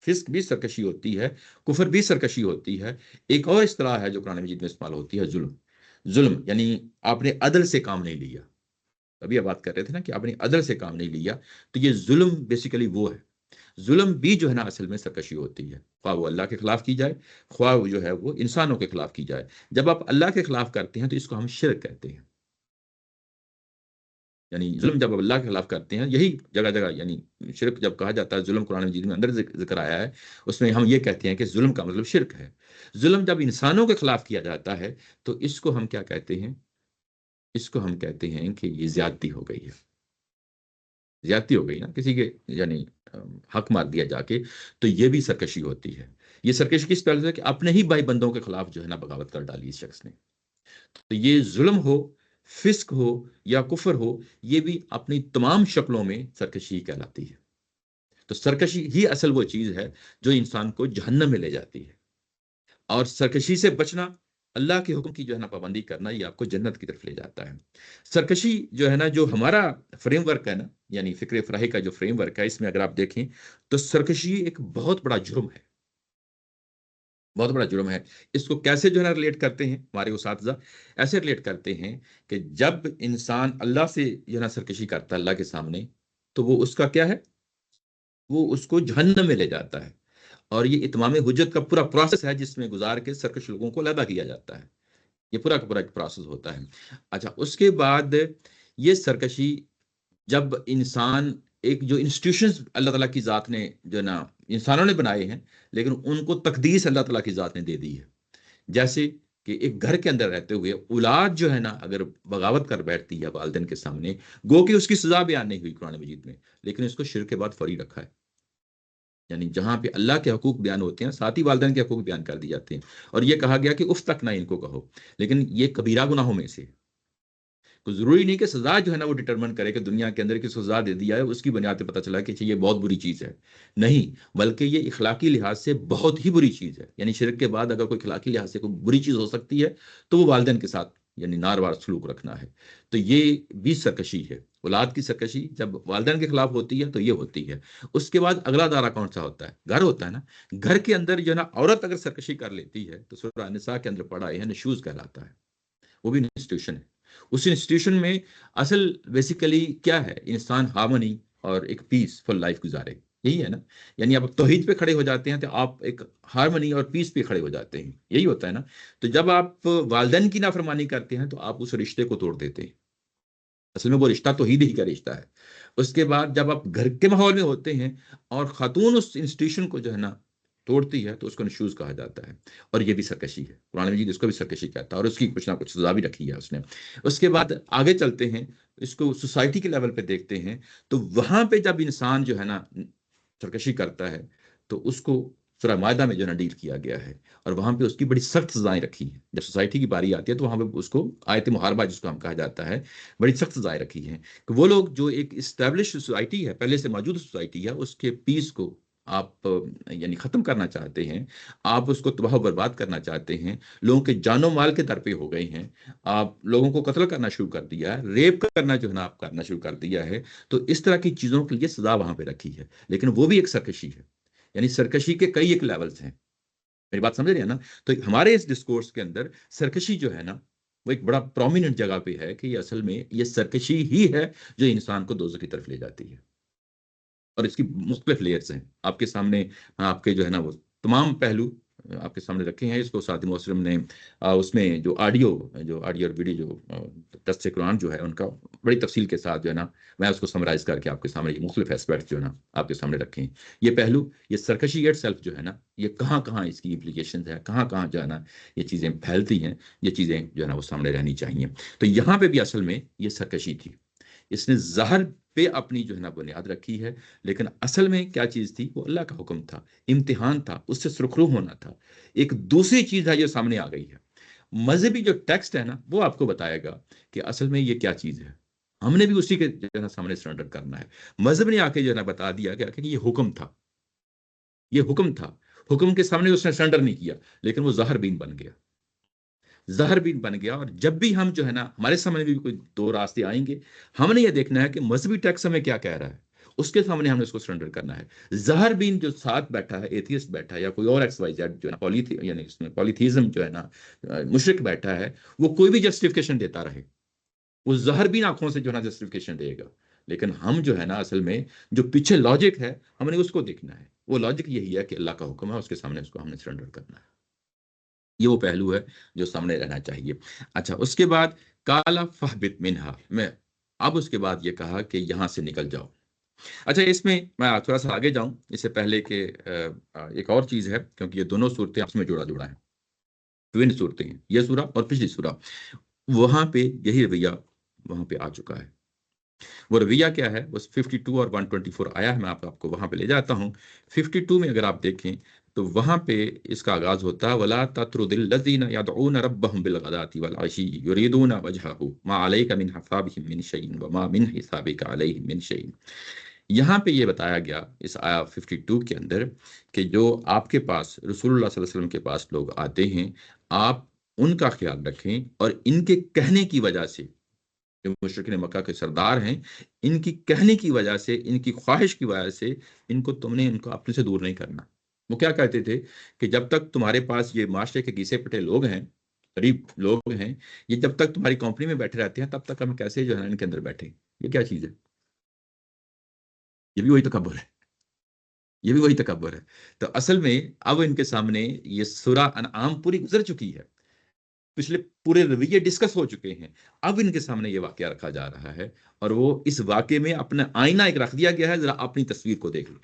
فسق بھی سرکشی ہوتی ہے، کفر بھی سرکشی ہوتی ہے. ایک اور اصطلاح ہے جو قرآن مجید میں استعمال ہوتی ہے، ظلم. ظلم یعنی آپ نے عدل سے کام نہیں لیا. ابھی آپ بات کر رہے تھے نا کہ آپ نے عدل سے کام نہیں لیا، تو یہ ظلم بیسیکلی وہ ہے. ظلم بھی جو ہے نا اصل میں سرکشی ہوتی ہے، خواہ وہ اللہ کے خلاف کی جائے، خواہ وہ جو ہے وہ انسانوں کے خلاف کی جائے. جب آپ اللہ کے خلاف کرتے ہیں تو اس کو ہم شرک کہتے ہیں. یعنی ظلم جب آپ اللہ کے خلاف کرتے ہیں، یہی جگہ جگہ یعنی شرک جب کہا جاتا ہے، ظلم قرآن مجید میں اندر ذکر آیا ہے، اس میں ہم یہ کہتے ہیں کہ ظلم کا مطلب شرک ہے. ظلم جب انسانوں کے خلاف کیا جاتا ہے تو اس کو ہم کیا کہتے ہیں؟ اس کو ہم کہتے ہیں کہ یہ زیادتی ہو گئی ہے. زیادتی ہو گئی نا، کسی کے یعنی حق مار دیا جا کے، تو یہ بھی سرکشی ہوتی ہے. یہ سرکشی کس پہلو سے؟ کہ اپنے ہی بھائی بندوں کے خلاف جو ہے نا بغاوت کر ڈالی اس شخص نے. تو یہ ظلم ہو، فسق ہو یا کفر ہو، یہ بھی اپنی تمام شکلوں میں سرکشی کہلاتی ہے. تو سرکشی ہی اصل وہ چیز ہے جو انسان کو جہنم میں لے جاتی ہے. اور سرکشی سے بچنا، اللہ کے حکم کی جو ہے نا پابندی کرنا، یہ آپ کو جنت کی طرف لے جاتا ہے. سرکشی جو ہے نا، جو ہمارا فریم ورک ہے نا، یعنی فکر فراہی کا جو فریم ورک ہے، اس میں اگر آپ دیکھیں تو سرکشی ایک بہت بڑا جرم ہے، بہت بڑا جرم ہے. اس کو کیسے جو ہے نا ریلیٹ کرتے ہیں ہمارے اساتذہ؟ ایسے ریلیٹ کرتے ہیں کہ جب انسان اللہ سے جو ہے نا سرکشی کرتا ہے اللہ کے سامنے، تو وہ اس کا کیا ہے؟ وہ اس کو جہنم میں لے جاتا ہے. اور یہ اتمام حجت کا پورا پروسیس ہے جس میں گزار کے سرکش لوگوں کو علیحدہ کیا جاتا ہے. یہ پورا کا پورا ایک پروسیس ہوتا ہے. اچھا، اس کے بعد یہ سرکشی جب انسان ایک جو انسٹیٹیوشنز اللہ تعالیٰ کی ذات نے جو ہے نا انسانوں نے بنائے ہیں، لیکن ان کو تقدیس اللہ تعالیٰ کی ذات نے دے دی ہے. جیسے کہ ایک گھر کے اندر رہتے ہوئے اولاد جو ہے نا اگر بغاوت کر بیٹھتی ہے والدین کے سامنے، گو کہ اس کی سزا بیان نہیں ہوئی قرآن مجید میں، لیکن اس کو شرک کے بعد فری رکھا ہے. یعنی جہاں پہ اللہ کے حقوق بیان ہوتے ہیں، ساتھ ہی والدین کے حقوق بیان کر دی جاتے ہیں. اور یہ کہا گیا کہ اف تک نہ ان کو کہو. لیکن یہ کبیرہ گناہوں میں سے تو ضروری نہیں کہ سزا جو ہے نا وہ ڈٹرمن کرے کہ دنیا کے اندر کی سزا دے دیا ہے اس کی بنیاد پہ پتہ چلا کہ یہ بہت بری چیز ہے. نہیں، بلکہ یہ اخلاقی لحاظ سے بہت ہی بری چیز ہے. یعنی شرک کے بعد اگر کوئی اخلاقی لحاظ سے کوئی بری چیز ہو سکتی ہے تو وہ والدین کے ساتھ یعنی ناروار سلوک رکھنا ہے. تو یہ بھی سرکشی ہے. اولاد کی سرکشی جب والدین کے خلاف ہوتی ہے تو یہ ہوتی ہے. اس کے بعد اگلا دائرہ کون سا ہوتا ہے؟ گھر ہوتا ہے نا. گھر کے اندر جو ہے نا عورت اگر سرکشی کر لیتی ہے تو سورہ نساء کے اندر پڑھا ہے نشوز کہلاتا ہے. وہ بھی انسٹیٹیوشن ہے. اس انسٹیٹیوشن میں اصل بیسیکلی کیا ہے؟ انسان ہارمونی اور ایک پیس فل لائف گزارے. یہی ہے نا. یعنی آپ توحید پہ کھڑے ہو جاتے ہیں تو آپ ایک ہارمونی اور پیس پہ کھڑے ہو جاتے ہیں. یہی ہوتا ہے نا. تو جب آپ والدین کی نافرمانی کرتے ہیں تو آپ اس رشتے کو توڑ دیتے ہیں. اصل میں وہ رشتہ توحید ہی کا رشتہ ہے. اس کے بعد جب آپ گھر کے ماحول میں ہوتے ہیں اور خاتون اس انسٹیٹیوشن کو جو ہے نا توڑتی ہے تو اس کو نشوز کہا جاتا ہے. اور یہ بھی سرکشی ہے. قرآن مجید اس کو بھی سرکشی کہتا ہے اور اس کی کچھ نہ کچھ سزا بھی رکھی ہے اس نے. اس کے بعد آگے چلتے ہیں، اس کو سوسائٹی کے لیول پہ دیکھتے ہیں. تو وہاں پہ جب انسان جو ہے نا سرکشی کرتا ہے تو اس کو سورہ مائدہ میں جو ہے نا ڈیل کیا گیا ہے. اور وہاں پہ اس کی بڑی سخت سزائیں رکھی ہیں. جب سوسائٹی کی باری آتی ہے تو وہاں پہ اس کو آیت محاربہ جس کو ہم کہا جاتا ہے، بڑی سخت سزائیں رکھی ہیں کہ وہ لوگ جو ایک اسٹیبلش سوسائٹی ہے، پہلے سے موجود سوسائٹی ہے، اس کے پیس کو آپ یعنی ختم کرنا چاہتے ہیں، آپ اس کو تباہ و برباد کرنا چاہتے ہیں، لوگوں کے جان و مال کے در پہ ہو گئے ہیں، آپ لوگوں کو قتل کرنا شروع کر دیا ہے، ریپ کرنا جو ہے نا آپ کرنا شروع کر دیا ہے. تو اس طرح کی چیزوں کے لیے سزا وہاں پہ رکھی ہے. لیکن وہ بھی ایک سرکشی ہے. یعنی سرکشی کے کئی ایک لیولز ہیں. میری بات سمجھ رہے ہیں نا. تو ہمارے اس ڈسکورس کے اندر سرکشی جو ہے نا وہ ایک بڑا پرومیننٹ جگہ پہ ہے کہ یہ اصل میں یہ سرکشی ہی ہے جو انسان کو دوزخ کی طرف لے جاتی ہے. اور اس کی مختلف لیئرز ہیں. آپ کے سامنے آپ کے جو ہے نا وہ تمام پہلو آپ کے سامنے رکھے ہیں. اس کو سعدی مسلم نے اس میں جو آڈیو اور ویڈیو جو دست قرآن جو ہے ان کا بڑی تفصیل کے ساتھ جو ہے نا میں اس کو سمرائز کر کے آپ کے سامنے یہ مختلف ایسپیکٹ جو ہے نا آپ کے سامنے رکھے ہیں. یہ پہلو، یہ سرکشی ایٹ سیلف جو ہے نا، یہ کہاں کہاں اس کی امپلیکیشنز ہے، کہاں کہاں جو ہے نا یہ چیزیں پھیلتی ہیں، یہ چیزیں جو ہے نا وہ سامنے رہنی چاہیے. تو یہاں پہ بھی اصل میں یہ سرکشی تھی. اس نے ظاہر پہ اپنی جو ہے نا بنیاد رکھی ہے، لیکن اصل میں کیا چیز تھی؟ وہ اللہ کا حکم تھا، امتحان تھا، اس سے سرخرو ہونا تھا. ایک دوسری چیز ہے جو سامنے آ گئی ہے. مذہبی جو ٹیکسٹ ہے نا وہ آپ کو بتائے گا کہ اصل میں یہ کیا چیز ہے. ہم نے بھی اسی کے جو ہے نا سامنے سرنڈر کرنا ہے. مذہب نے آ کے جو ہے نا بتا دیا گیا کہ یہ حکم تھا، یہ حکم تھا. حکم کے سامنے اس نے سرنڈر نہیں کیا، لیکن وہ ظاہر بین بن گیا، ظاہر بین بن گیا. اور جب بھی ہم جو ہے نا ہمارے سامنے بھی کوئی دو راستے آئیں گے، ہم نے یہ دیکھنا ہے کہ مذہبی ٹیکسٹ ہمیں کیا کہہ رہا ہے، اس کے سامنے ہم نے اس کو سرنڈر کرنا ہے. ظاہر بین جو ساتھ بیٹھا ہے، ایتھیسٹ بیٹھا ہے یا کوئی اور ایکس وائی زیڈ جو ہے نا یعنی اس میں پولیتھیزم جو ہے نا مشرک بیٹھا ہے، وہ کوئی بھی جسٹیفیکیشن دیتا رہے، وہ ظاہر بین آنکھوں سے جو ہے نا جسٹیفیکیشن دے گا. لیکن ہم جو ہے نا اصل میں جو پیچھے لاجک ہے ہم نے اس کو دیکھنا ہے. وہ لاجک یہی ہے کہ اللہ کا حکم ہے، اس کے سامنے اس کو ہم نے سرنڈر کرنا ہے. یہ وہ پہلو ہے جو سامنے رہنا چاہیے. اچھا، اس کے بعد کالا فہبت منہا، میں اب اس کے بعد یہ کہا کہ یہاں سے نکل جاؤ. اچھا، اس میں تھوڑا سا آگے جاؤں اس سے پہلے کہ ایک اور چیز ہے، کیونکہ یہ دونوں صورتیں آپس میں جوڑا ہیں، ٹوین صورتیں ہیں، یہ سورہ اور پچھلی سورہ. وہاں پہ یہی رویہ وہاں پہ آ چکا ہے. وہ رویہ کیا ہے؟ وہ 52 اور 124 آیا ہے. میں آپ کو وہاں پہ لے جاتا ہوں. 52 میں اگر آپ دیکھیں تو وہاں پہ اس کا آغاز ہوتا ہے وَلَا تَطْرُدِ الَّذِينَ يَدْعُونَ رَبَّهُمْ بِالْغَدَاةِ وَالْعَشِيِّ يُرِيدُونَ وَجْهَهُ مَا عَلَيْكَ مِنْ حِسَابِهِمْ مِنْ شَيْءٍ وَمَا مِنْ حِسَابِكَ عَلَيْهِمْ مِنْ شَيْءٍ. یہاں پہ یہ بتایا گیا اس آیا 52 کے اندر کہ جو آپ کے پاس رسول اللہ صلی اللہ علیہ وسلم کے پاس لوگ آتے ہیں، آپ ان کا خیال رکھیں، اور ان کے کہنے کی وجہ سے، جو مشرکین مکہ کے سردار ہیں، ان کی کہنے کی وجہ سے، ان کی خواہش کی وجہ سے تم نے ان کو اپنے سے دور نہیں کرنا. وہ کیا کہتے تھے کہ جب تک تمہارے پاس یہ معاشرے کے گھسے پٹے لوگ ہیں، غریب لوگ ہیں، یہ جب تک تمہاری کمپنی میں بیٹھے رہتے ہیں، تب تک ہم کیسے جو ہے ان کے اندر بیٹھے؟ یہ کیا چیز ہے؟ یہ بھی وہی تکبر ہے، یہ بھی وہی تکبر ہے. تو اصل میں اب ان کے سامنے یہ سورہ انعام پوری گزر چکی ہے، پچھلے پورے رویے ڈسکس ہو چکے ہیں. اب ان کے سامنے یہ واقعہ رکھا جا رہا ہے، اور وہ اس واقعے میں اپنا آئینہ ایک رکھ دیا گیا ہے. ذرا اپنی تصویر کو دیکھ لو.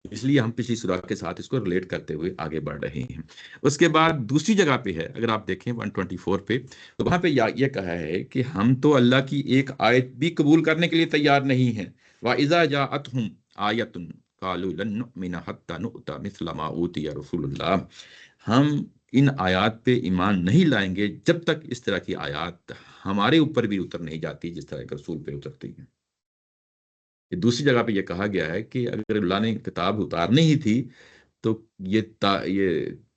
اس لیے ہم پچھلی سورہ کے ساتھ اس کو ریلیٹ کرتے ہوئے آگے بڑھ رہے ہیں. اس کے بعد دوسری جگہ پہ ہے، اگر آپ دیکھیں 124 پہ، تو وہاں پہ یہ کہا ہے کہ ہم تو اللہ کی ایک آیت بھی قبول کرنے کے لیے تیار نہیں ہیں. وَإِذَا جَاءَتْهُمْ آیَةٌ قَالُوا لَن نُؤْمِنَ حَتَّى نُؤْتَى مِثْلَ مَا أُوتِيَ رُسُولُ اللَّهِ. ہم ان آیات پہ ایمان نہیں لائیں گے جب تک اس طرح کی آیات ہمارے اوپر بھی اتر نہیں جاتی جس طرح ایک رسول پہ اترتی ہیں. دوسری جگہ پہ یہ کہا گیا ہے کہ اگر اللہ نے کتاب اتارنی ہی تھی تو یہ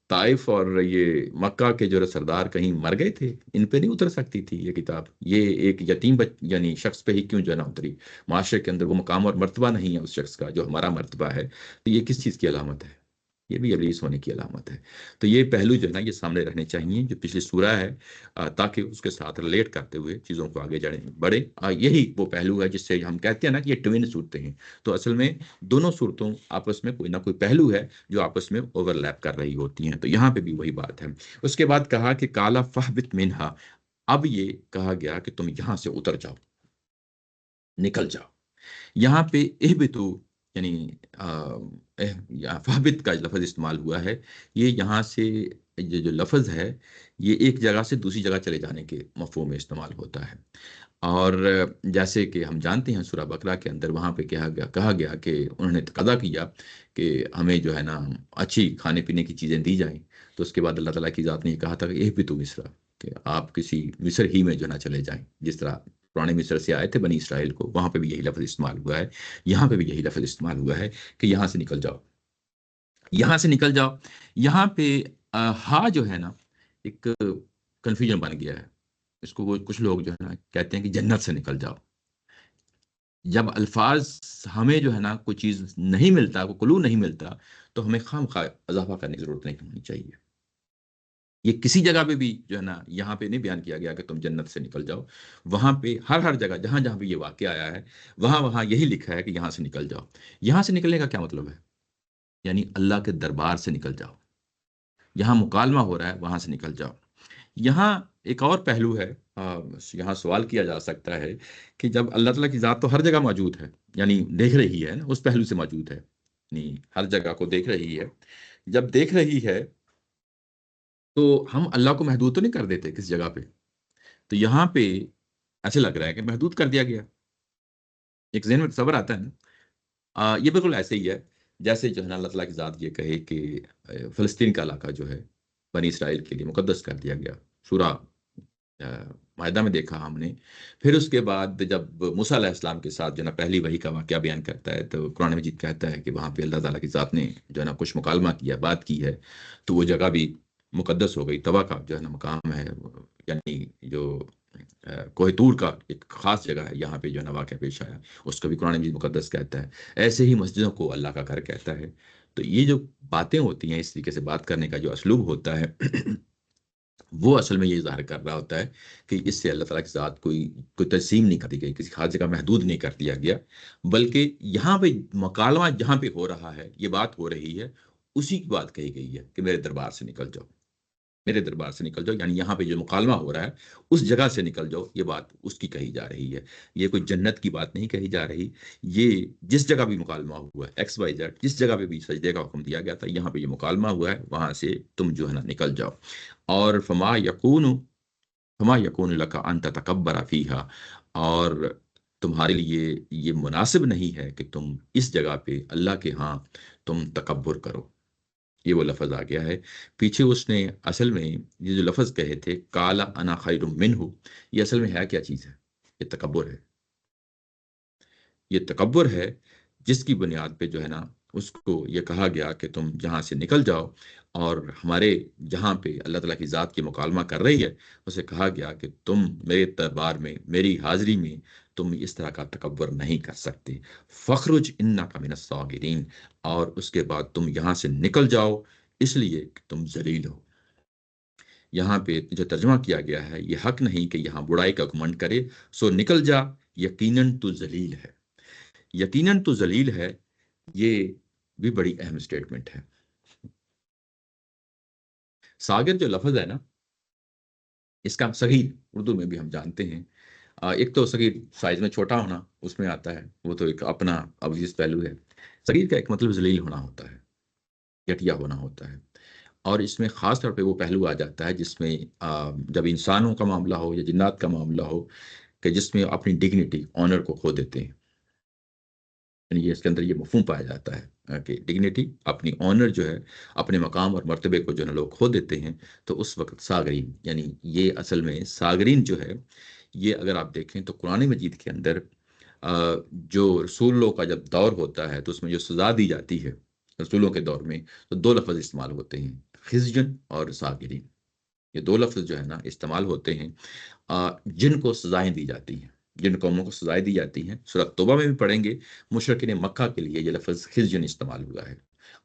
طائف اور یہ مکہ کے جو سردار کہیں مر گئے تھے، ان پہ نہیں اتر سکتی تھی یہ کتاب. یہ ایک یتیم یعنی شخص پہ ہی کیوں جو ہے نا اتری؟ معاشرے کے اندر وہ مقام اور مرتبہ نہیں ہے اس شخص کا جو ہمارا مرتبہ ہے. تو یہ کس چیز کی علامت ہے؟ یہ بھی ابلیس ہونے کی علامت ہے. تو یہ پہلو جو ہے نا یہ سامنے رہنے چاہیے جو پچھلی سورہ ہے، تاکہ اس کے ساتھ ریلیٹ کرتے ہوئے چیزوں کو آگے بڑھے. یہی وہ پہلو ہے جس سے ہم کہتے ہیں نا کہ یہ ٹوین صورتیں ہیں. تو اصل میں دونوں صورتوں آپس میں کوئی نہ کوئی پہلو ہے جو آپس میں اوور لیپ کر رہی ہوتی ہیں. تو یہاں پہ بھی وہی بات ہے. اس کے بعد کہا کہ کالا فہبت منہا. اب یہ کہا گیا کہ تم یہاں سے اتر جاؤ، نکل جاؤ. یہاں پہ اہبتو یعنی فہبت کا لفظ استعمال ہوا ہے. یہ یہاں سے جو لفظ ہے یہ ایک جگہ سے دوسری جگہ چلے جانے کے مفہوم میں استعمال ہوتا ہے. اور جیسے کہ ہم جانتے ہیں سورہ بقرہ کے اندر وہاں پہ کہا گیا کہ انہوں نے تقاضا کیا کہ ہمیں جو ہے نا اچھی کھانے پینے کی چیزیں دی جائیں. تو اس کے بعد اللہ تعالیٰ کی ذات نے یہ کہا تھا کہ اہبتو مصر، کہ آپ کسی مصر ہی میں جو ہے نا چلے جائیں. جس طرح پرانے مصر سے آئے تھے بنی اسرائیل کو، وہاں پہ بھی یہی لفظ استعمال ہوا ہے. یہاں پہ بھی یہی لفظ استعمال ہوا ہے کہ یہاں سے نکل جاؤ، یہاں سے نکل جاؤ. یہاں پہ ہاں جو ہے نا ایک کنفیوژن بن گیا ہے. اس کو کچھ لوگ جو ہے نا کہتے ہیں کہ جنت سے نکل جاؤ. جب الفاظ ہمیں جو ہے نا کوئی چیز نہیں ملتا، کوئی کلو نہیں ملتا، تو ہمیں خام خواہ اضافہ کرنے کی ضرورت نہیں ہونی چاہیے. یہ کسی جگہ پہ بھی جو ہے نا یہاں پہ نہیں بیان کیا گیا کہ تم جنت سے نکل جاؤ. وہاں پہ ہر جگہ جہاں جہاں بھی یہ واقعہ آیا ہے وہاں یہی لکھا ہے کہ یہاں سے نکل جاؤ. یہاں سے نکلنے کا کیا مطلب ہے؟ یعنی اللہ کے دربار سے نکل جاؤ. یہاں مکالمہ ہو رہا ہے، وہاں سے نکل جاؤ. یہاں ایک اور پہلو ہے، یہاں سوال کیا جا سکتا ہے کہ جب اللہ تعالیٰ کی ذات تو ہر جگہ موجود ہے، یعنی دیکھ رہی ہے نا، اس پہلو سے موجود ہے، یعنی ہر جگہ کو دیکھ رہی ہے. جب دیکھ رہی ہے تو ہم اللہ کو محدود تو نہیں کر دیتے کس جگہ پہ. تو یہاں پہ ایسے لگ رہا ہے کہ محدود کر دیا گیا. ایک ذہن میں تصور آتا ہے نا، یہ بالکل ایسے ہی ہے جیسے جو ہے نا اللہ تعالیٰ کی ذات یہ کہے کہ فلسطین کا علاقہ جو ہے بنی اسرائیل کے لیے مقدس کر دیا گیا. سورہ معاہدہ میں دیکھا ہم نے. پھر اس کے بعد جب موسیٰ علیہ السلام کے ساتھ جو ہے نا پہلی وحی کا واقعہ بیان کرتا ہے تو قرآن مجید کہتا ہے کہ وہاں پہ اللہ تعالیٰ کی ذات نے جو ہے نا کچھ مکالمہ کیا، بات کی ہے، تو وہ جگہ بھی مقدس ہو گئی. طوا کا جو ہے نا مقام ہے، یعنی جو کوہ طور کا ایک خاص جگہ ہے، یہاں پہ جو ہے نا واقعہ پیش آیا، اس کو بھی قرآن مجید مقدس کہتا ہے. ایسے ہی مسجدوں کو اللہ کا گھر کہتا ہے. تو یہ جو باتیں ہوتی ہیں، اس طریقے سے بات کرنے کا جو اسلوب ہوتا ہے وہ اصل میں یہ ظاہر کر رہا ہوتا ہے کہ اس سے اللہ تعالیٰ کی ذات کوئی تجسیم نہیں کر دی گئی، کسی خاص جگہ محدود نہیں کر دیا گیا، بلکہ یہاں پہ مکالمہ جہاں پہ ہو رہا ہے، یہ بات ہو رہی ہے، اسی کی بات کہی گئی ہے کہ میرے دربار سے نکل جاؤ، میرے دربار سے نکل جاؤ. یعنی یہاں پہ جو مکالمہ ہو رہا ہے اس جگہ سے نکل جاؤ، یہ بات اس کی کہی جا رہی ہے. یہ کوئی جنت کی بات نہیں کہی جا رہی. یہ جس جگہ بھی مکالمہ ہوا ہے، ایکس وائی زیڈ، جس جگہ پہ بھی سجدے کا حکم دیا گیا تھا، یہاں پہ یہ مکالمہ ہوا ہے، وہاں سے تم جو ہے نا نکل جاؤ. اور فما یکون لک ان تتکبر فیہا، اور تمہارے لیے یہ مناسب نہیں ہے کہ تم اس جگہ پہ اللہ کے ہاں تم تکبر کرو. یہ وہ لفظ آ گیا ہے. پیچھے اس نے اصل میں یہ جو لفظ کہے تھے کالا انا خیر منہ، یہ اصل میں ہے کیا چیز ہے؟ یہ تکبر ہے. یہ تکبر ہے جس کی بنیاد پہ جو ہے نا اس کو یہ کہا گیا کہ تم جہاں سے نکل جاؤ، اور ہمارے جہاں پہ اللہ تعالیٰ کی ذات کی مکالمہ کر رہی ہے اسے کہا گیا کہ تم میرے دربار میں، میری حاضری میں تم اس طرح کا تکبر نہیں کر سکتے. فخرج انک من الصاغرین، اور اس کے بعد تم یہاں سے نکل جاؤ اس لیے کہ تم ذلیل ہو. یہاں پہ جو ترجمہ کیا گیا ہے، یہ حق نہیں کہ یہاں برائی کا گمنڈ کرے، سو نکل جا، یقیناً تو ذلیل ہے. یقیناً تو ذلیل ہے، یہ بھی بڑی اہم سٹیٹمنٹ ہے. ساگر جو لفظ ہے نا، اس کا صغیر اردو میں بھی ہم جانتے ہیں. ایک تو صغیر سائز میں چھوٹا ہونا اس میں آتا ہے، وہ تو ایک اپنا عزیز پہلو ہے. صغیر کا ایک مطلب ذلیل ہونا ہوتا ہے، گھٹیا ہونا ہوتا ہے. اور اس میں خاص طور پہ وہ پہلو آ جاتا ہے جس میں جب انسانوں کا معاملہ ہو یا جنات کا معاملہ ہو، کہ جس میں اپنی ڈگنیٹی، آنر کو کھو دیتے ہیں. یعنی اس کے اندر یہ مفہوم پایا جاتا ہے کہ ڈگنیٹی، اپنی آنر جو ہے، اپنے مقام اور مرتبے کو جو ہے لوگ کھو دیتے ہیں. تو اس وقت ساغرین، یعنی یہ اصل میں ساغرین جو ہے، یہ اگر آپ دیکھیں تو قرآن مجید کے اندر جو رسولوں کا جب دور ہوتا ہے تو اس میں جو سزا دی جاتی ہے رسولوں کے دور میں، تو دو لفظ استعمال ہوتے ہیں، خزجن اور ساغرین. یہ دو لفظ جو ہے نا استعمال ہوتے ہیں جن کو سزائیں دی جاتی ہیں، جن قوموں کو سزائیں دی جاتی ہیں. سورۃ توبہ میں بھی پڑھیں گے، مشرکین مکہ کے لیے یہ لفظ خزجن استعمال ہوا ہے،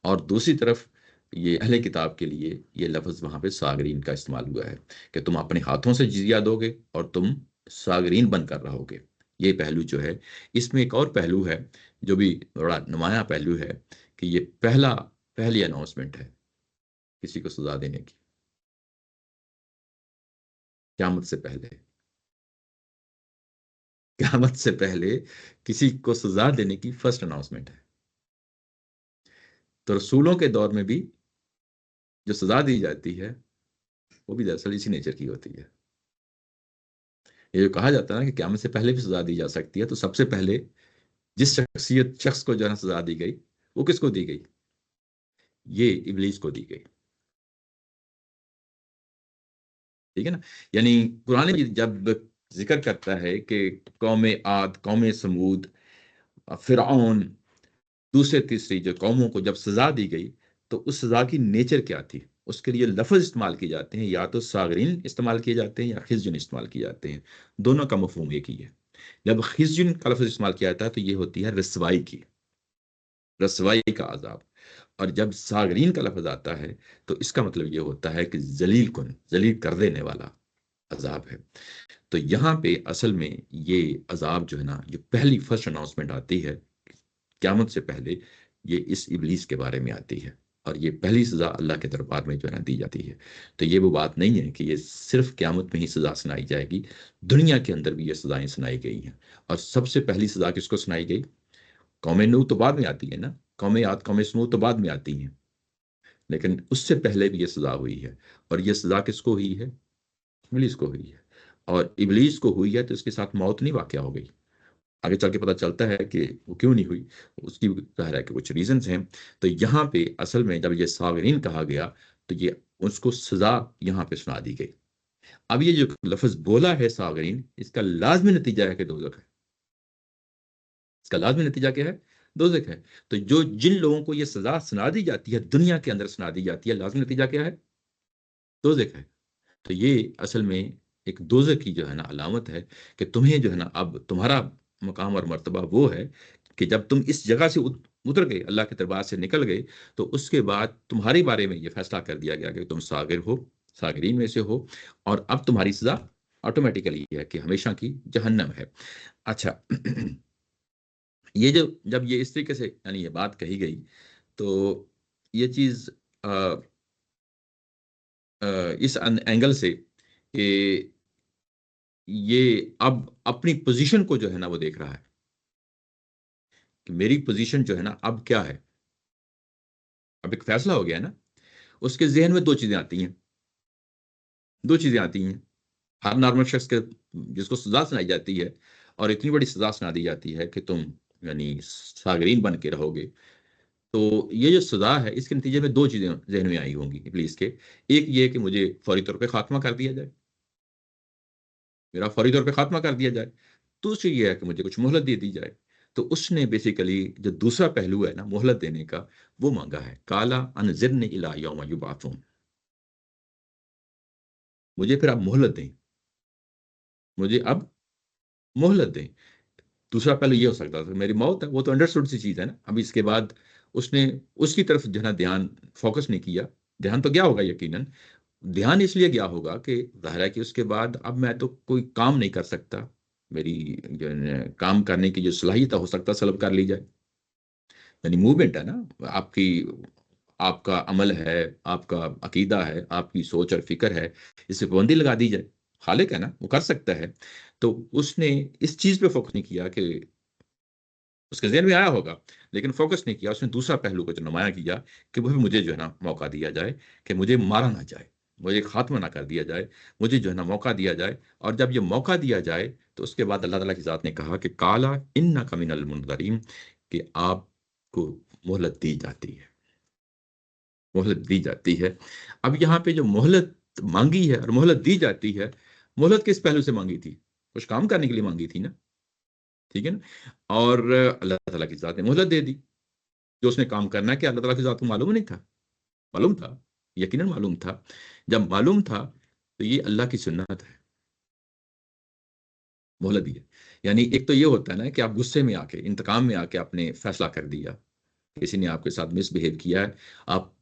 اور دوسری طرف یہ اہل کتاب کے لیے یہ لفظ وہاں پہ ساغرین کا استعمال ہوا ہے کہ تم اپنے ہاتھوں سے جزیہ دو گے اور تم ساغرین بن کر رہو گے. یہ پہلو جو ہے، اس میں ایک اور پہلو ہے جو بھی بڑا نمایاں پہلو ہے کہ یہ پہلی اناؤنسمنٹ ہے کسی کو سزا دینے کی، قیامت سے پہلے. قیامت سے پہلے کسی کو سزا دینے کی فرسٹ اناؤنسمنٹ ہے. تو رسولوں کے دور میں بھی جو سزا دی جاتی ہے وہ بھی دراصل اسی نیچر کی ہوتی ہے. یہ جو کہا جاتا ہے نا کہ قیامت سے پہلے بھی سزا دی جا سکتی ہے، تو سب سے پہلے جس شخص کو جو ہے سزا دی گئی وہ کس کو دی گئی؟ یہ ابلیس کو دی گئی. ٹھیک ہے نا. یعنی قرآن جب ذکر کرتا ہے کہ قوم عاد، قوم سمود، فرعون، دوسرے تیسری جو قوموں کو جب سزا دی گئی تو اس سزا کی نیچر کیا تھی، اس کے لیے لفظ استعمال کیے جاتے ہیں، یا تو ساغرین استعمال کیے جاتے ہیں یا خزجن استعمال کیے جاتے ہیں. دونوں کا مفہوم ایک ہی ہے. جب خزجن کا لفظ استعمال کیا جاتا ہے تو یہ ہوتی ہے رسوائی کی. رسوائی کا عذاب. اور جب ساغرین کا لفظ آتا ہے تو اس کا مطلب یہ ہوتا ہے کہ ذلیل کر دینے والا عذاب ہے. تو یہاں پہ اصل میں یہ عذاب جو ہے نا، جو پہلی فرسٹ اناؤنسمنٹ آتی ہے قیامت سے پہلے، یہ اس ابلیس کے بارے میں آتی ہے، اور یہ پہلی سزا اللہ کے دربار میں جو ہے نا دی جاتی ہے. تو یہ وہ بات نہیں ہے کہ یہ صرف قیامت میں ہی سزا سنائی جائے گی، دنیا کے اندر بھی یہ سزائیں سنائی گئی ہیں. اور سب سے پہلی سزا کس کو سنائی گئی؟ قوم نوح تو بعد میں آتی ہے نا، قوم عاد، قوم سمود تو بعد میں آتی ہیں، لیکن اس سے پہلے بھی یہ سزا ہوئی ہے. اور یہ سزا کس کو ہوئی ہے؟ ابلیس کو ہوئی ہے. اور ابلیس کو ہوئی ہے تو اس کے ساتھ موت نہیں واقع ہو گئی. آگے چل کے پتہ چلتا ہے کہ وہ کیوں نہیں ہوئی، اس کی ظاہر ہے کہ کچھ ریزنز ہیں. تو یہاں پہ اصل میں جب یہ ساغرین کہا گیا تو یہ اس کو سزا یہاں پہ سنا دی گئی. اب یہ جو لفظ بولا ہے ساغرین، اس کا لازمی نتیجہ ہے کہ دوزخ ہے. اس کا لازمی نتیجہ کیا ہے؟ دوزخ ہے. تو جن لوگوں کو یہ سزا سنا دی جاتی ہے، دنیا کے اندر سنا دی جاتی ہے، لازمی نتیجہ کیا ہے؟ دوزخ ہے. تو یہ اصل میں ایک دوزخ کی جو ہے نا علامت ہے کہ تمہیں جو ہے نا اب تمہارا مقام اور مرتبہ وہ ہے کہ جب تم اس جگہ سے اتر گئے، اللہ کے دربار سے نکل گئے، تو اس کے بعد تمہارے بارے میں یہ فیصلہ کر دیا گیا کہ تم ساغرین میں سے ہو، اور اب تمہاری سزا آٹومیٹیکلی ہے کہ ہمیشہ کی جہنم ہے. اچھا، یہ جب یہ اس طریقے سے یعنی یہ بات کہی گئی تو یہ چیز اس اینگل سے کہ یہ اب اپنی پوزیشن کو جو ہے نا وہ دیکھ رہا ہے کہ میری پوزیشن جو ہے نا اب کیا ہے. اب ایک فیصلہ ہو گیا نا، اس کے ذہن میں دو چیزیں آتی ہیں. ہر نارمل شخص کے جس کو سزا سنائی جاتی ہے اور اتنی بڑی سزا سنا دی جاتی ہے کہ تم یعنی ساغرین بن کے رہو گے، تو یہ جو سزا ہے اس کے نتیجے میں دو چیزیں ذہن میں آئی ہوں گی ابلیس کے. ایک یہ کہ مجھے فوری طور پہ خاتمہ کر دیا جائے، میرا فوری طور پہ خاتمہ کر دیا جائے. دوسری یہ ہے کہ مجھے کچھ مہلت دے دی جائے. تو اس نے بیسیکلی جو دوسرا پہلو ہے نا مہلت دینے کا، وہ مانگا ہے. کالا انذرنی الی یوم یبعثون، مجھے پھر اب مہلت دیں، مجھے اب مہلت دیں. دوسرا پہلو یہ ہو سکتا تھا میری موت ہے، وہ تو انڈرسٹوڈ سی چیز ہے نا. اب اس کے بعد اس نے اس کی طرف جو ہے نا دھیان فوکس نہیں کیا. دھیان تو گیا ہوگا یقیناً، دھیان اس لیے گیا ہوگا کہ ظاہر ہے کہ اس کے بعد اب میں تو کوئی کام نہیں کر سکتا، میری جو کام کرنے کی جو صلاحیت ہو سکتا سلب کر لی جائے. یعنی موومنٹ ہے نا، آپ کا عمل ہے، آپ کا عقیدہ ہے، آپ کی سوچ اور فکر ہے، اس پہ پابندی لگا دی جائے. خالق ہے نا، وہ کر سکتا ہے. تو اس نے اس چیز پہ فوکس نہیں کیا کہ اس کے ذہن میں آیا ہوگا لیکن فوکس نہیں کیا. اس نے دوسرا پہلو کو جو نمایاں کیا کہ وہ بھی مجھے جو ہے نا موقع دیا جائے کہ مجھے مارا نہ جائے، مجھے خاتمہ نہ کر دیا جائے، مجھے جو ہے نا موقع دیا جائے. اور جب یہ موقع دیا جائے تو اس کے بعد اللہ تعالیٰ کی ذات نے کہا کہ کالا انک من المنظرین، کہ آپ کو مہلت دی جاتی ہے، مہلت دی جاتی ہے. اب یہاں پہ جو مہلت مانگی ہے اور مہلت دی جاتی ہے، مہلت کس پہلو سے مانگی تھی؟ کچھ کام کرنے کے لیے مانگی تھی نا، ٹھیک ہے نا. اور اللہ تعالیٰ کی ذات نے مہلت دے دی. جو اس نے کام کرنا ہے کہ اللہ تعالیٰ کی ذات کو معلوم نہیں تھا؟ معلوم تھا، یقیناً معلوم تھا. جب معلوم تھا تو یہ اللہ کی سنت ہے، مہلت دی ہے. یعنی ایک تو یہ ہوتا ہے نا کہ آپ غصے میں آ کے، انتقام میں آ کے آپ نے فیصلہ کر دیا، کسی نے آپ کے ساتھ مس بہیو کیا ہے، آپ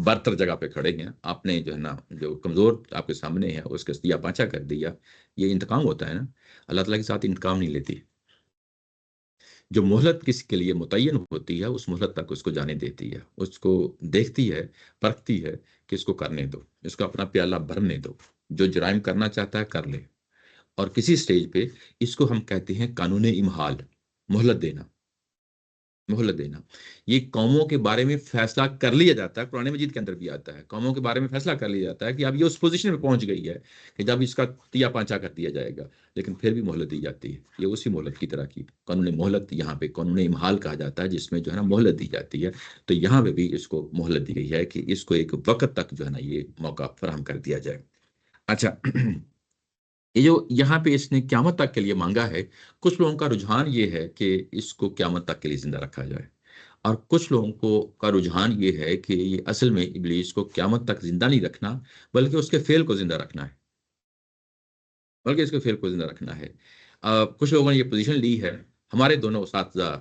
برتر جگہ پہ کھڑے ہیں، آپ نے جو ہے نا جو کمزور آپ کے سامنے ہے اس کے دیا پانچا کر دیا. یہ انتقام ہوتا ہے نا. اللہ تعالیٰ کے ساتھ انتقام نہیں لیتی. جو مہلت کسی کے لیے متعین ہوتی ہے اس مہلت تک اس کو جانے دیتی ہے، اس کو دیکھتی ہے، پرکھتی ہے کہ اس کو کرنے دو، اس کو اپنا پیالہ بھرنے دو، جو جرائم کرنا چاہتا ہے کر لے. اور کسی سٹیج پہ اس کو ہم کہتے ہیں قانون امہال، مہلت دینا. مہلت دینا یہ قوموں کے بارے میں فیصلہ کر لیا جاتا ہے. قرآن مجید کے اندر بھی آتا ہے، قوموں کے بارے میں فیصلہ کر لیا جاتا ہے کہ اب یہ اس پوزیشن پہ پہنچ گئی ہے کہ جب اس کا تیا پانچا کر دیا جائے گا، لیکن پھر بھی مہلت دی جاتی ہے. یہ اسی مہلت کی طرح کی قانون مہلت، یہاں پہ قانون امہال کہا جاتا ہے، جس میں جو ہے نا مہلت دی جاتی ہے. تو یہاں پہ بھی اس کو مہلت دی گئی ہے کہ اس کو ایک وقت تک جو ہے نا یہ موقع فراہم کر دیا جائے. اچھا، یہ جو یہاں پہ اس نے قیامت تک کے لیے مانگا ہے، کچھ لوگوں کا رجحان یہ ہے کہ اس کو قیامت تک کے لیے زندہ رکھا جائے، اور کچھ لوگوں کا رجحان یہ ہے کہ یہ اصل میں ابلیس کو قیامت تک زندہ نہیں رکھنا بلکہ اس کے فعل کو زندہ رکھنا ہے، بلکہ اس کے فعل کو زندہ رکھنا ہے. کچھ لوگوں نے یہ پوزیشن لی ہے. ہمارے دونوں اساتذہ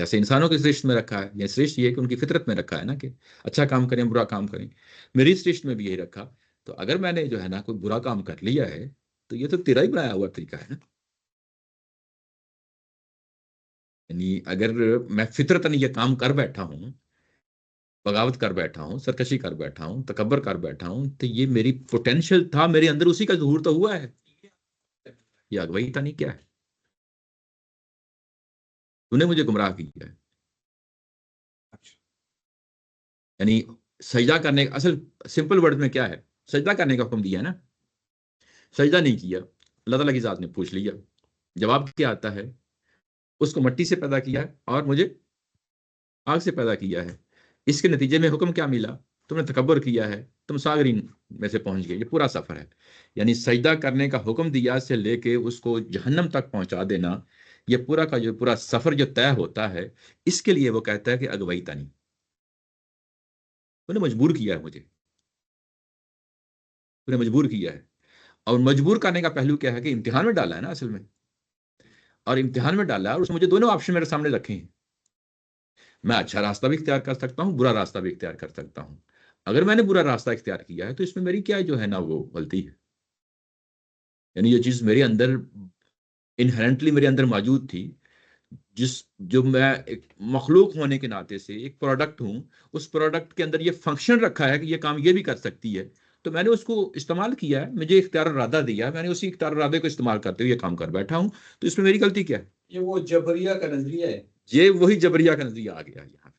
جیسے انسانوں کے سرشت میں رکھا ہے، یہ سرشت یہ کہ ان کی فطرت میں رکھا ہے نا کہ اچھا کام کریں برا کام کریں، میری سرشت میں بھی یہی رکھا. تو اگر میں نے جو ہے نا کوئی برا کام کر لیا ہے تو یہ تو تیرا ہی بنایا ہوا طریقہ ہے نا. یعنی اگر میں فطرتاً یہ کام کر بیٹھا ہوں، بغاوت کر بیٹھا ہوں، سرکشی کر بیٹھا ہوں، تکبر کر بیٹھا ہوں، تو یہ میری پوٹینشیل تھا، میرے اندر اسی کا ظہور تو ہوا ہے. یہ اغوئی تھا نہیں کیا ہے؟ تو نے مجھے گمراہ کیا ہے. یعنی سجدہ کرنے کا اصل سمپل ورڈ میں کیا ہے؟ سجدہ کرنے کا حکم دیا ہے نا، سجدہ نہیں کیا. اللہ تعالیٰ کی ذات نے پوچھ لیا، جواب کیا آتا ہے؟ اس کو مٹی سے پیدا کیا ہے اور مجھے آگ سے پیدا کیا ہے. اس کے نتیجے میں حکم کیا ملا؟ تم نے تکبر کیا ہے، تم ساغرین میں سے پہنچ گئے. یہ پورا سفر ہے. یعنی سجدہ کرنے کا حکم دیا سے لے کے اس کو جہنم تک پہنچا دینا، یہ پورا کا جو پورا سفر جو طے ہوتا ہے، اس کے لیے وہ کہتا ہے کہ اغویتا نہیں، تو نے مجبور کیا ہے مجھے، تو نے مجبور کیا ہے. اور مجبور کرنے کا پہلو کیا ہے کہ امتحان میں ڈالا ہے نا اصل میں، اور امتحان میں ڈالا ہے اور اس میں مجھے دونوں آپشن میرے سامنے رکھے ہیں. میں اچھا راستہ بھی اختیار کر سکتا ہوں، برا راستہ بھی اختیار کر سکتا ہوں. اگر میں نے برا راستہ اختیار کیا ہے تو اس میں میری کیا جو ہے نا وہ غلطی ہے. یعنی یہ چیز میرے اندر انہرنٹلی میرے اندر موجود تھی، جو میں ایک مخلوق ہونے کے ناطے سے ایک پروڈکٹ ہوں، اس پروڈکٹ کے اندر یہ فنکشن رکھا ہے کہ یہ کام یہ بھی کر سکتی ہے، تو میں نے اس کو استعمال کیا ہے، مجھے اختیار ارادہ دیا، میں نے اسی اختیار ارادے کو استعمال کرتے ہوئے یہ کام کر بیٹھا ہوں. تو اس میں میری غلطی کیا ہے؟ یہ وہ جبریہ کا نظریہ ہے. یہ وہی جبریہ کا نظریہ آ گیا یہاں پہ.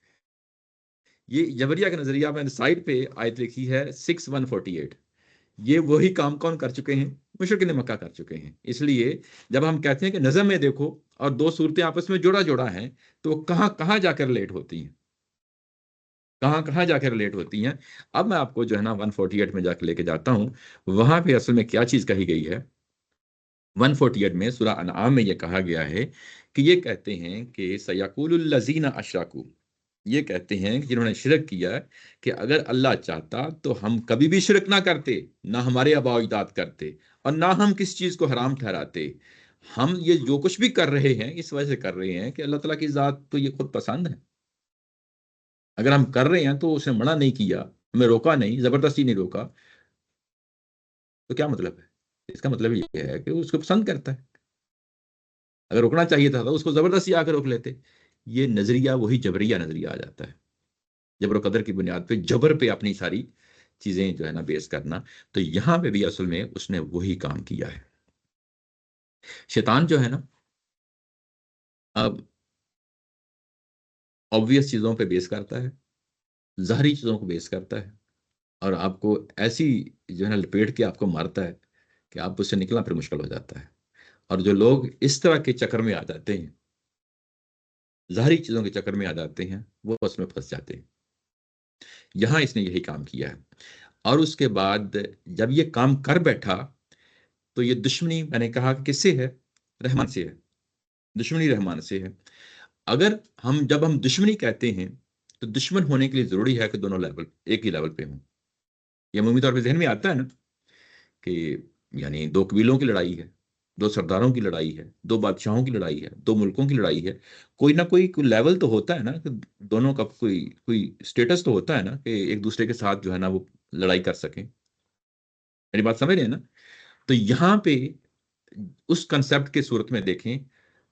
یہ جبریہ کا نظریہ میں نے سائٹ پہ آیت لکھی ہے 6148. یہ وہی کام کون کر چکے ہیں؟ مشرکین مکہ کر چکے ہیں. اس لیے جب ہم کہتے ہیں کہ نظم میں دیکھو اور دو صورتیں آپس میں جوڑا جوڑا ہیں، تو کہاں کہاں جا کر ریلیٹ ہوتی ہیں، کہاں کہاں جا کر ریلیٹ ہوتی ہیں. اب میں آپ کو جو ہے نا 148 میں جا کے لے کے جاتا ہوں. وہاں پہ اصل میں کیا چیز کہی گئی ہے؟ 148 میں سورہ انعام میں یہ کہا گیا ہے کہ یہ کہتے ہیں کہ سیقول الذین اشرکوا، یہ کہتے ہیں کہ جنہوں نے شرک کیا کہ اگر اللہ چاہتا تو ہم کبھی بھی شرک نہ کرتے، نہ ہمارے آباء و اجداد کرتے، اور نہ ہم کس چیز کو حرام ٹھہراتے. ہم یہ جو کچھ بھی کر رہے ہیں اس وجہ سے کر رہے ہیں کہ اللہ تعالیٰ کی ذات تو یہ خود پسند ہے. اگر ہم کر رہے ہیں تو اسے منع نہیں کیا، ہمیں روکا نہیں، زبردستی نہیں روکا، تو کیا مطلب ہے؟ اس کا مطلب یہ ہے کہ اس کو پسند کرتا ہے. اگر روکنا چاہیے تھا تو اس کو زبردستی آ کر روک لیتے. یہ نظریہ وہی جبریہ نظریہ آ جاتا ہے، جبر و قدر کی بنیاد پہ جبر پہ اپنی ساری چیزیں جو ہے نا بیس کرنا. تو یہاں پہ بھی اصل میں اس نے وہی کام کیا ہے. شیطان جو ہے نا اب obvious چیزوں پہ بیس کرتا ہے، ظاہری چیزوں کو بیس کرتا ہے، اور آپ کو ایسی جو ہے نا لپیٹ کے آپ کو مارتا ہے کہ آپ اس سے نکلنا پھر مشکل ہو جاتا ہے. اور جو لوگ اس طرح کے چکر میں آ جاتے ہیں، ظاہری چیزوں کے چکر میں آ جاتے ہیں، وہ اس میں پھنس جاتے ہیں. یہاں اس نے یہی کام کیا ہے. اور اس کے بعد جب یہ کام کر بیٹھا تو یہ دشمنی میں نے کہا کہ کس سے ہے؟ رحمان سے ہے. دشمنی رحمان سے ہے. اگر جب ہم دشمنی کہتے ہیں تو دشمن ہونے کے لیے ضروری ہے کہ دونوں لیول ایک ہی لیول پہ ہوں. یہ عمومی طور پہ ذہن میں آتا ہے نا کہ یعنی دو قبیلوں کی لڑائی ہے، دو سرداروں کی لڑائی ہے، دو بادشاہوں کی لڑائی ہے، دو ملکوں کی لڑائی ہے. کوئی نہ کوئی لیول تو ہوتا ہے نا کہ دونوں کا کوئی اسٹیٹس تو ہوتا ہے نا کہ ایک دوسرے کے ساتھ جو ہے نا وہ لڑائی کر سکیں. میری بات سمجھ رہے ہیں نا؟ تو یہاں پہ اس کنسپٹ کے صورت میں دیکھیں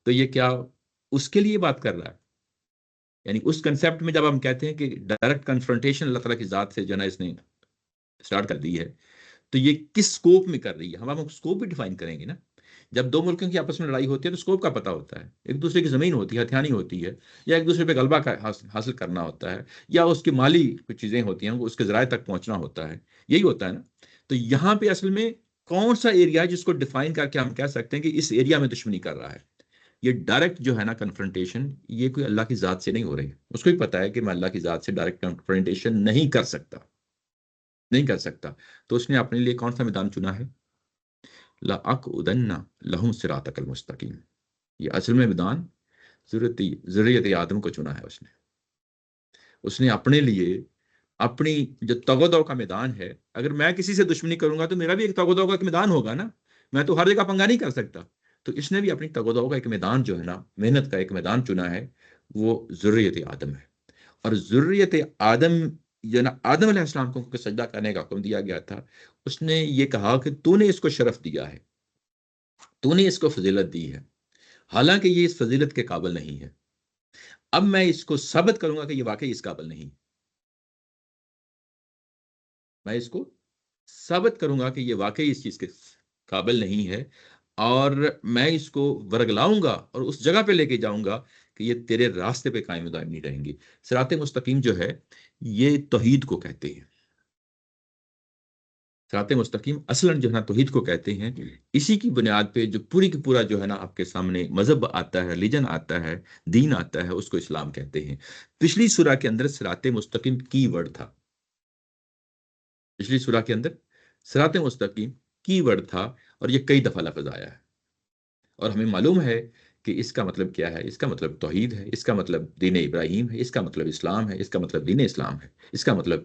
تو یہ کیا اس کے لیے بات کر رہا ہے. یعنی اس کنسپٹ میں جب ہم کہتے ہیں کہ ڈائریکٹ کنفرنٹیشن اللہ تعالیٰ کی ذات سے جو ہے نا اس نے اسٹارٹ کر دی ہے، تو یہ کس سکوپ میں کر رہی ہے؟ ہم سکوپ بھی ڈیفائن کریں گے نا. جب دو ملکوں کی آپس میں لڑائی ہوتی ہے تو سکوپ کا پتہ ہوتا ہے، ایک دوسرے کی زمین ہوتی ہے، ہتھیانی ہوتی ہے، یا ایک دوسرے پہ غلبہ حاصل کرنا ہوتا ہے، یا اس کی مالی کچھ چیزیں ہوتی ہیں، اس کے ذرائع تک پہنچنا ہوتا ہے. یہی ہوتا ہے نا. تو یہاں پہ اصل میں کون سا ایریا ہے جس کو ڈیفائن کر کے ہم کہہ سکتے ہیں کہ اس ایریا میں دشمنی کر رہا ہے؟ یہ ڈائریکٹ جو ہے نا کنفرنٹیشن یہ کوئی اللہ کی ذات سے نہیں ہو رہی. اس کو بھی پتا ہے کہ میں اللہ کی ذات سے ڈائریکٹ کنفرنٹیشن نہیں کر سکتا. تو اس نے اپنے لیے کون سا میدان چنا ہے؟ لَأَقْعُدَنَّ لَهُمْ صِرَاطَكَ الْمُسْتَقِيمَ. یہ اصل میں میدان ذریت آدم کو چنا ہے. اس نے اپنے لیے اپنی جو تغدو کا میدان ہے، اگر میں کسی سے دشمنی کروں گا تو میرا بھی ایک تغدو کا ایک میدان ہوگا نا. میں تو ہر جگہ پنگا نہیں کر سکتا. تو اس نے بھی اپنی تغدو کا ایک میدان جو ہے نا، محنت کا ایک میدان چنا ہے. وہ ذریت آدم ہے. اور ذریت آدم جو نا آدم علیہ السلام کو سجدہ کرنے کا حکم دیا گیا تھا، اس نے یہ کہا کہ تو نے اس کو شرف دیا ہے، تو نے اس کو فضیلت دی ہے، حالانکہ یہ اس فضیلت کے قابل نہیں ہے. اب میں اس کو ثابت کروں گا کہ یہ واقعی اس قابل نہیں، میں اس کو ثابت کروں گا کہ یہ واقعی اس چیز کے قابل نہیں ہے، اور میں اس کو ورگلاؤں گا اور اس جگہ پہ لے کے جاؤں گا کہ یہ تیرے راستے پہ قائم و دائم نہیں رہیں گی. صراط مستقیم جو ہے یہ توحید کو کہتے ہیں. صراط مستقیم اصلاً جو ہے نا توحید کو کہتے ہیں. اسی کی بنیاد پہ جو پوری کی پورا جو ہے نا آپ کے سامنے مذہب آتا ہے، ریلیجن آتا ہے، دین آتا ہے، اس کو اسلام کہتے ہیں. پچھلی سورہ کے اندر صراط مستقیم کی ورڈ تھا، پچھلی سورہ کے اندر صراط مستقیم کی ورڈ تھا، اور یہ کئی دفعہ لفظ آیا ہے. اور ہمیں معلوم ہے کہ اس کا مطلب کیا ہے. اس کا مطلب توحید ہے، اس کا مطلب دین ابراہیم ہے، اس کا مطلب اسلام ہے، اس کا مطلب دین اسلام ہے، اس کا مطلب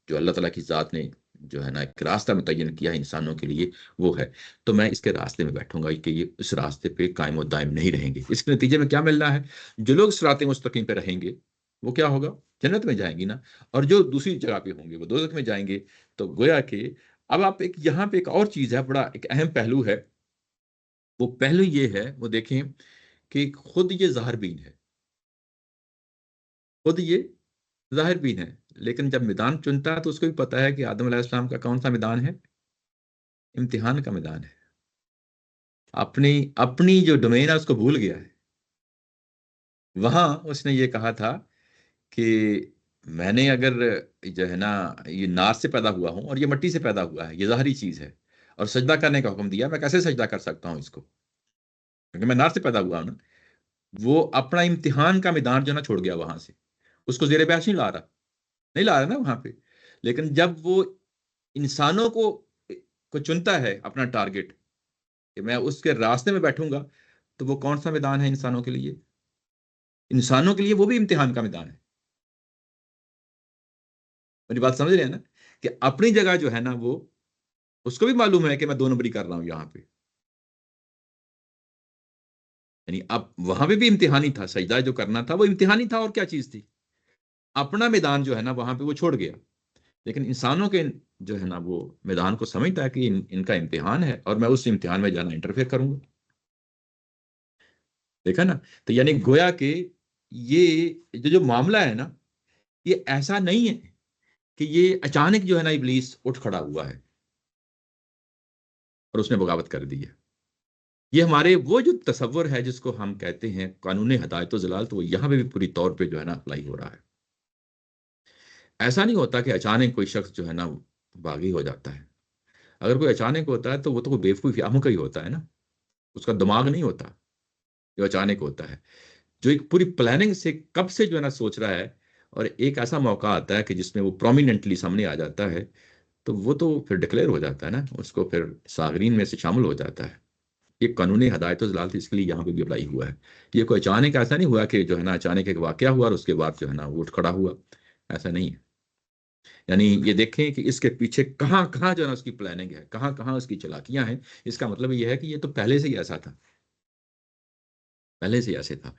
جو اللہ تعالیٰ کی ذات نے جو ہے نا ایک راستہ متعین کیا ہے انسانوں کے لیے وہ ہے. تو میں اس کے راستے میں بیٹھوں گا کہ یہ اس راستے پہ قائم و دائم نہیں رہیں گے. اس کے نتیجے میں کیا ملنا ہے؟ جو لوگ صراط مستقیم پہ رہیں گے وہ کیا ہوگا؟ جنت میں جائیں گی نا. اور جو دوسری جگہ پہ ہوں گے وہ دوزخ میں جائیں گے. تو گویا کہ اب آپ یہاں پہ ایک اور چیز ہے، بڑا ایک اہم پہلو ہے. وہ پہلو یہ ہے، وہ دیکھیں کہ خود یہ ظاہر بین ہے، خود یہ ظاہر بین ہے، لیکن جب میدان چنتا ہے تو اس کو بھی پتا ہے کہ آدم علیہ السلام کا کون سا میدان ہے؟ امتحان کا میدان ہے. اپنی جو ڈومین ہے اس کو بھول گیا ہے. وہاں اس نے یہ کہا تھا کہ میں نے اگر جو ہے نا یہ نار سے پیدا ہوا ہوں اور یہ مٹی سے پیدا ہوا ہے، یہ ظاہری چیز ہے، اور سجدہ کرنے کا حکم دیا، میں کیسے سجدہ کر سکتا ہوں اس کو، کیونکہ میں نار سے پیدا ہوا ہوں نا. وہ اپنا امتحان کا میدان جو نا چھوڑ گیا وہاں سے، اس کو زیر بحث نہیں لا رہا نا وہاں پہ. لیکن جب وہ انسانوں کو چنتا ہے اپنا ٹارگٹ کہ میں اس کے راستے میں بیٹھوں گا، تو وہ کون سا میدان ہے انسانوں کے لیے؟ انسانوں کے لیے وہ بھی امتحان کا میدان ہے. میری بات سمجھ رہے ہیں نا کہ اپنی جگہ جو ہے نا وہ اس کو بھی معلوم ہے کہ میں 2 نمبری کر رہا ہوں یہاں پہ. یعنی اب وہاں پہ بھی امتحانی تھا، سجدہ جو کرنا تھا وہ امتحانی تھا، اور کیا چیز تھی؟ اپنا میدان جو ہے نا وہاں پہ وہ چھوڑ گیا. لیکن انسانوں کے جو ہے نا وہ میدان کو سمجھتا ہے کہ ان کا امتحان ہے، اور میں اس امتحان میں جانا انٹرفیئر کروں گا. دیکھا نا؟ تو یعنی گویا کہ یہ جو معاملہ ہے نا، یہ ایسا نہیں ہے کہ یہ اچانک جو ہے نا ابلیس اٹھ کھڑا ہوا ہے اور اس نے بغاوت کر دی ہے. یہ ہمارے وہ جو تصور ہے جس کو ہم کہتے ہیں قانون ہدایت و ضلال، تو وہ یہاں پہ بھی پوری طور پہ جو ہے نا اپلائی ہو رہا ہے. ایسا نہیں ہوتا کہ اچانک کوئی شخص جو ہے نا باغی ہو جاتا ہے. اگر کوئی اچانک ہوتا ہے تو وہ تو کوئی بیوقوفی اہم کا ہی ہوتا ہے نا، اس کا دماغ نہیں ہوتا جو اچانک ہوتا ہے. جو ایک پوری پلاننگ سے کب سے جو ہے نا سوچ رہا ہے، اور ایک ایسا موقع آتا ہے کہ جس میں وہ پرومیننٹلی سامنے آ جاتا ہے، تو وہ تو پھر ڈکلیئر ہو جاتا ہے نا، اس کو پھر صاغرین میں سے شامل ہو جاتا ہے. یہ قانون ہدایت و ضلالت اس کے لیے یہاں پہ بھی اپلائی ہوا ہے. یہ کوئی اچانک ایسا نہیں ہوا کہ جو ہے نا اچانک ایک واقعہ ہوا اور اس کے بعد جو ہے نا وہ اٹھ کھڑا ہوا، ایسا نہیں ہے. یعنی یہ دیکھیں کہ اس کے پیچھے کہاں کہاں جو ہے نا اس کی پلاننگ ہے، کہاں کہاں اس کی چلاکیاں ہیں. اس کا مطلب یہ ہے کہ یہ تو پہلے سے ہی ایسا تھا، پہلے سے ایسے تھا.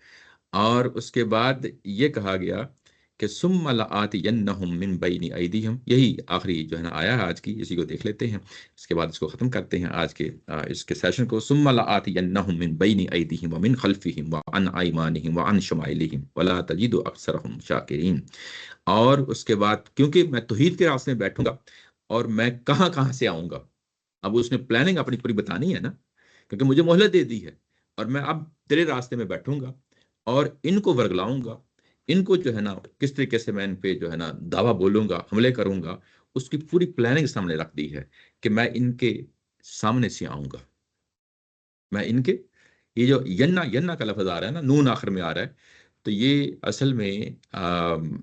اور اس کے بعد یہ کہا گیا کہ ثم لآتینہم من بین ایدیہم. یہی آخری جو ہے نا آیا ہے آج کی، اسی کو دیکھ لیتے ہیں، اس کے بعد اس کو ختم کرتے ہیں آج کے اس کے سیشن کو. ثم لآتینہم من بین ایدیہم ومن خلفہم وعن ایمانہم وعن شمائلہم ولا تجد اکثرہم شاکرین. اور اس کے بعد کیونکہ میں توحید کے راستے میں بیٹھوں گا، اور میں کہاں کہاں سے آؤں گا. اب اس نے پلاننگ اپنی پوری بتانی ہے نا، کیونکہ مجھے مہلت دے دی ہے، اور میں اب تیرے راستے میں بیٹھوں گا اور ان کو ورگلاؤں گا. ان کو جو ہے نا کس طریقے سے میں ان پہ جو ہے نا دعویٰ بولوں گا، حملے کروں گا، اس کی پوری پلاننگ سامنے رکھ دی ہے کہ میں ان کے سامنے سے آؤں گا. میں ان کے یہ جو ینا کا لفظ آ رہا ہے نا، نون آخر میں آ رہا ہے، تو یہ اصل میں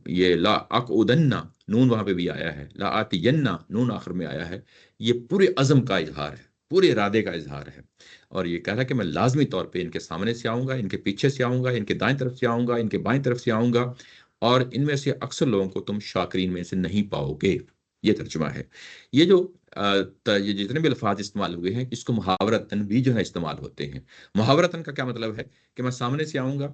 یہ لا اقعدن، نون وہاں پہ بھی آیا ہے، لا آتین نون آخر میں آیا ہے. یہ پورے عزم کا اظہار ہے، پورے ارادے کا اظہار ہے. اور یہ کہہ رہا ہے کہ میں لازمی طور پہ ان کے سامنے سے آؤں گا، ان کے پیچھے سے آؤں گا، ان کے دائیں طرف سے آؤں گا، ان کے بائیں طرف سے آؤں گا، اور ان میں سے اکثر لوگوں کو تم شاکرین میں سے نہیں پاؤ گے. یہ ترجمہ ہے. یہ جو یہ جتنے بھی الفاظ استعمال ہوئے ہیں، اس کو محاورتاً بھی جو ہے استعمال ہوتے ہیں. محاورتاً کا کیا مطلب ہے کہ میں سامنے سے آؤں گا،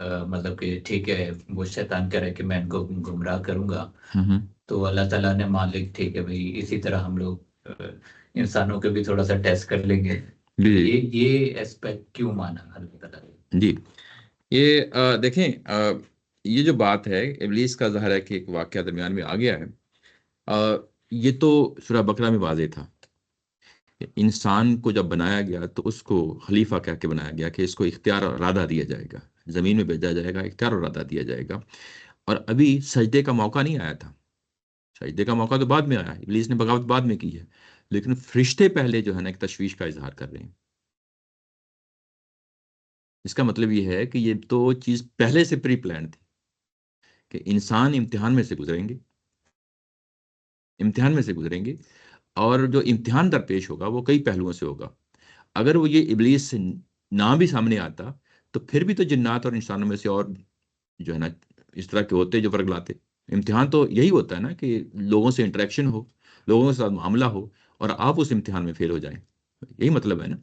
مطلب کہ ٹھیک ہے وہ شیطان کہہ رہا ہے کہ میں ان کو گمراہ کروں گا، تو اللہ تعالیٰ نے مان لی ٹھیک ہے بھائی اسی طرح ہم لوگ انسانوں کے بھی تھوڑا سا ٹیسٹ کر لیں گے. یہ ایسپیکٹ کیوں مانا اللہ تعالیٰ نے؟ جی یہ دیکھیں یہ جو بات ہے ابلیس کا ظاہر ہے کہ ایک واقعہ درمیان میں آ گیا ہے. یہ تو سورہ بقرہ میں واضح تھا. انسان کو جب بنایا گیا تو اس کو خلیفہ کہہ کے بنایا گیا کہ اس کو اختیار اور ارادہ دیا جائے گا، زمین میں بھیجا جائے گا، اختیار اور ارادہ دیا جائے گا. اور ابھی سجدے کا موقع نہیں آیا تھا. سجدے کا موقع تو بعد میں آیا، ابلیس نے بغاوت بعد میں کی ہے، لیکن فرشتے پہلے جو ہے نا ایک تشویش کا اظہار کر رہے ہیں. اس کا مطلب یہ ہے کہ یہ تو چیز پہلے سے پری پلان تھی کہ انسان امتحان میں سے گزریں گے، امتحان میں سے گزریں گے، اور جو امتحان درپیش ہوگا وہ کئی پہلوؤں سے ہوگا. اگر وہ یہ ابلیس سے نہ بھی سامنے آتا تو پھر بھی تو جنات اور انسانوں میں سے اور جو ہے نا اس طرح کے ہوتے جو فرق لاتے. امتحان تو یہی ہوتا ہے نا کہ لوگوں سے انٹریکشن ہو، لوگوں کے ساتھ معاملہ ہو، اور آپ اس امتحان میں فیل ہو جائیں. یہی مطلب ہے نا.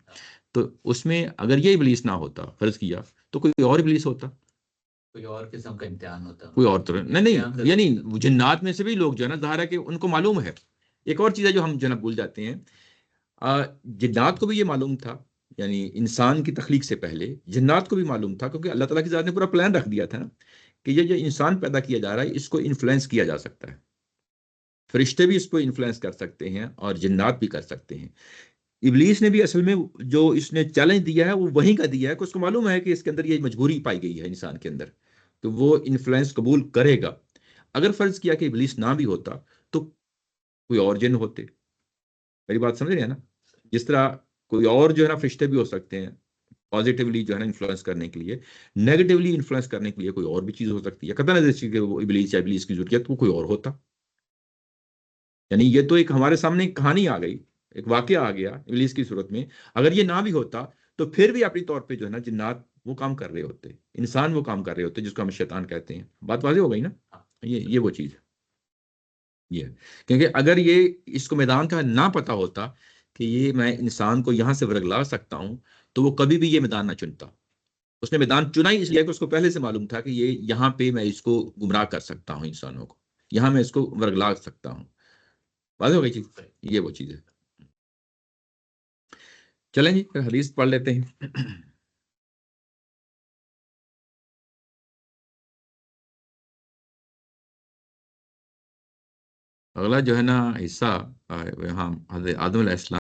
تو اس میں اگر یہ ابلیس نہ ہوتا، فرض کیا، تو کوئی اور ابلیس ہوتا، کوئی اور قسم کا امتحان ہوتا، کوئی اور طرح نہیں. یعنی جنات میں سے بھی لوگ جو ہے نا ظاہر ہے کہ ان کو معلوم ہے. ایک اور چیز ہے جو ہم جو ہے نا بھول جاتے ہیں، جنات کو بھی یہ معلوم تھا، یعنی انسان کی تخلیق سے پہلے جنات کو بھی معلوم تھا، کیونکہ اللہ تعالیٰ کی ذات نے پورا پلان رکھ دیا تھا نا کہ یہ جو انسان پیدا کیا جا رہا ہے اس کو انفلوئنس کیا جا سکتا ہے. فرشتے بھی اس کو انفلوئنس کر سکتے ہیں اور جنات بھی کر سکتے ہیں. ابلیس نے بھی اصل میں جو اس نے چیلنج دیا ہے وہ وہیں کا دیا ہے کہ اس کو معلوم ہے کہ اس کے اندر یہ مجبوری پائی گئی ہے انسان کے اندر، تو وہ انفلوئنس قبول کرے گا. اگر فرض کیا کہ ابلیس نہ بھی ہوتا تو کوئی اور جن ہوتے. میری بات سمجھ رہے ہیں نا؟ جس طرح کوئی اور جو ہے نا فرشتے بھی ہو سکتے ہیں پازیٹیولی جو ہے نا انفلوئنس کرنے کے لیے، نیگیٹیولی انفلوئنس کرنے کے لیے کوئی اور بھی چیز ہو سکتی ہے. قطع نظر کہ وہ ابلیس یا ابلیس کی ضرورت وہ کوئی اور ہوتا. یعنی یہ تو ایک ہمارے سامنے ایک کہانی آ گئی، ایک واقعہ آ گیا ابلیس کی صورت میں. اگر یہ نہ بھی ہوتا تو پھر بھی اپنی طور پہ جو ہے نا جنات وہ کام کر رہے ہوتے، انسان وہ کام کر رہے ہوتے جس کو ہم شیطان کہتے ہیں. بات واضح ہو گئی نا؟ یہ وہ چیز ہے. یہ کیونکہ اگر یہ اس کو میدان کا نہ پتا ہوتا کہ یہ میں انسان کو یہاں سے ورگلا سکتا ہوں تو وہ کبھی بھی یہ میدان نہ چنتا. اس نے میدان چنا ہی اس لیے کہ اس کو پہلے سے معلوم تھا کہ یہ یہاں پہ میں اس کو گمراہ کر سکتا ہوں، انسانوں کو یہاں میں اس کو ورگلا سکتا ہوں. واضح ہو گئی چیز؟ یہ وہ چیز ہے. چلیں جی پھر حدیث پڑھ لیتے ہیں. اگلا جو ہے نا حصہ یہاں حضرت آدم علیہ السلام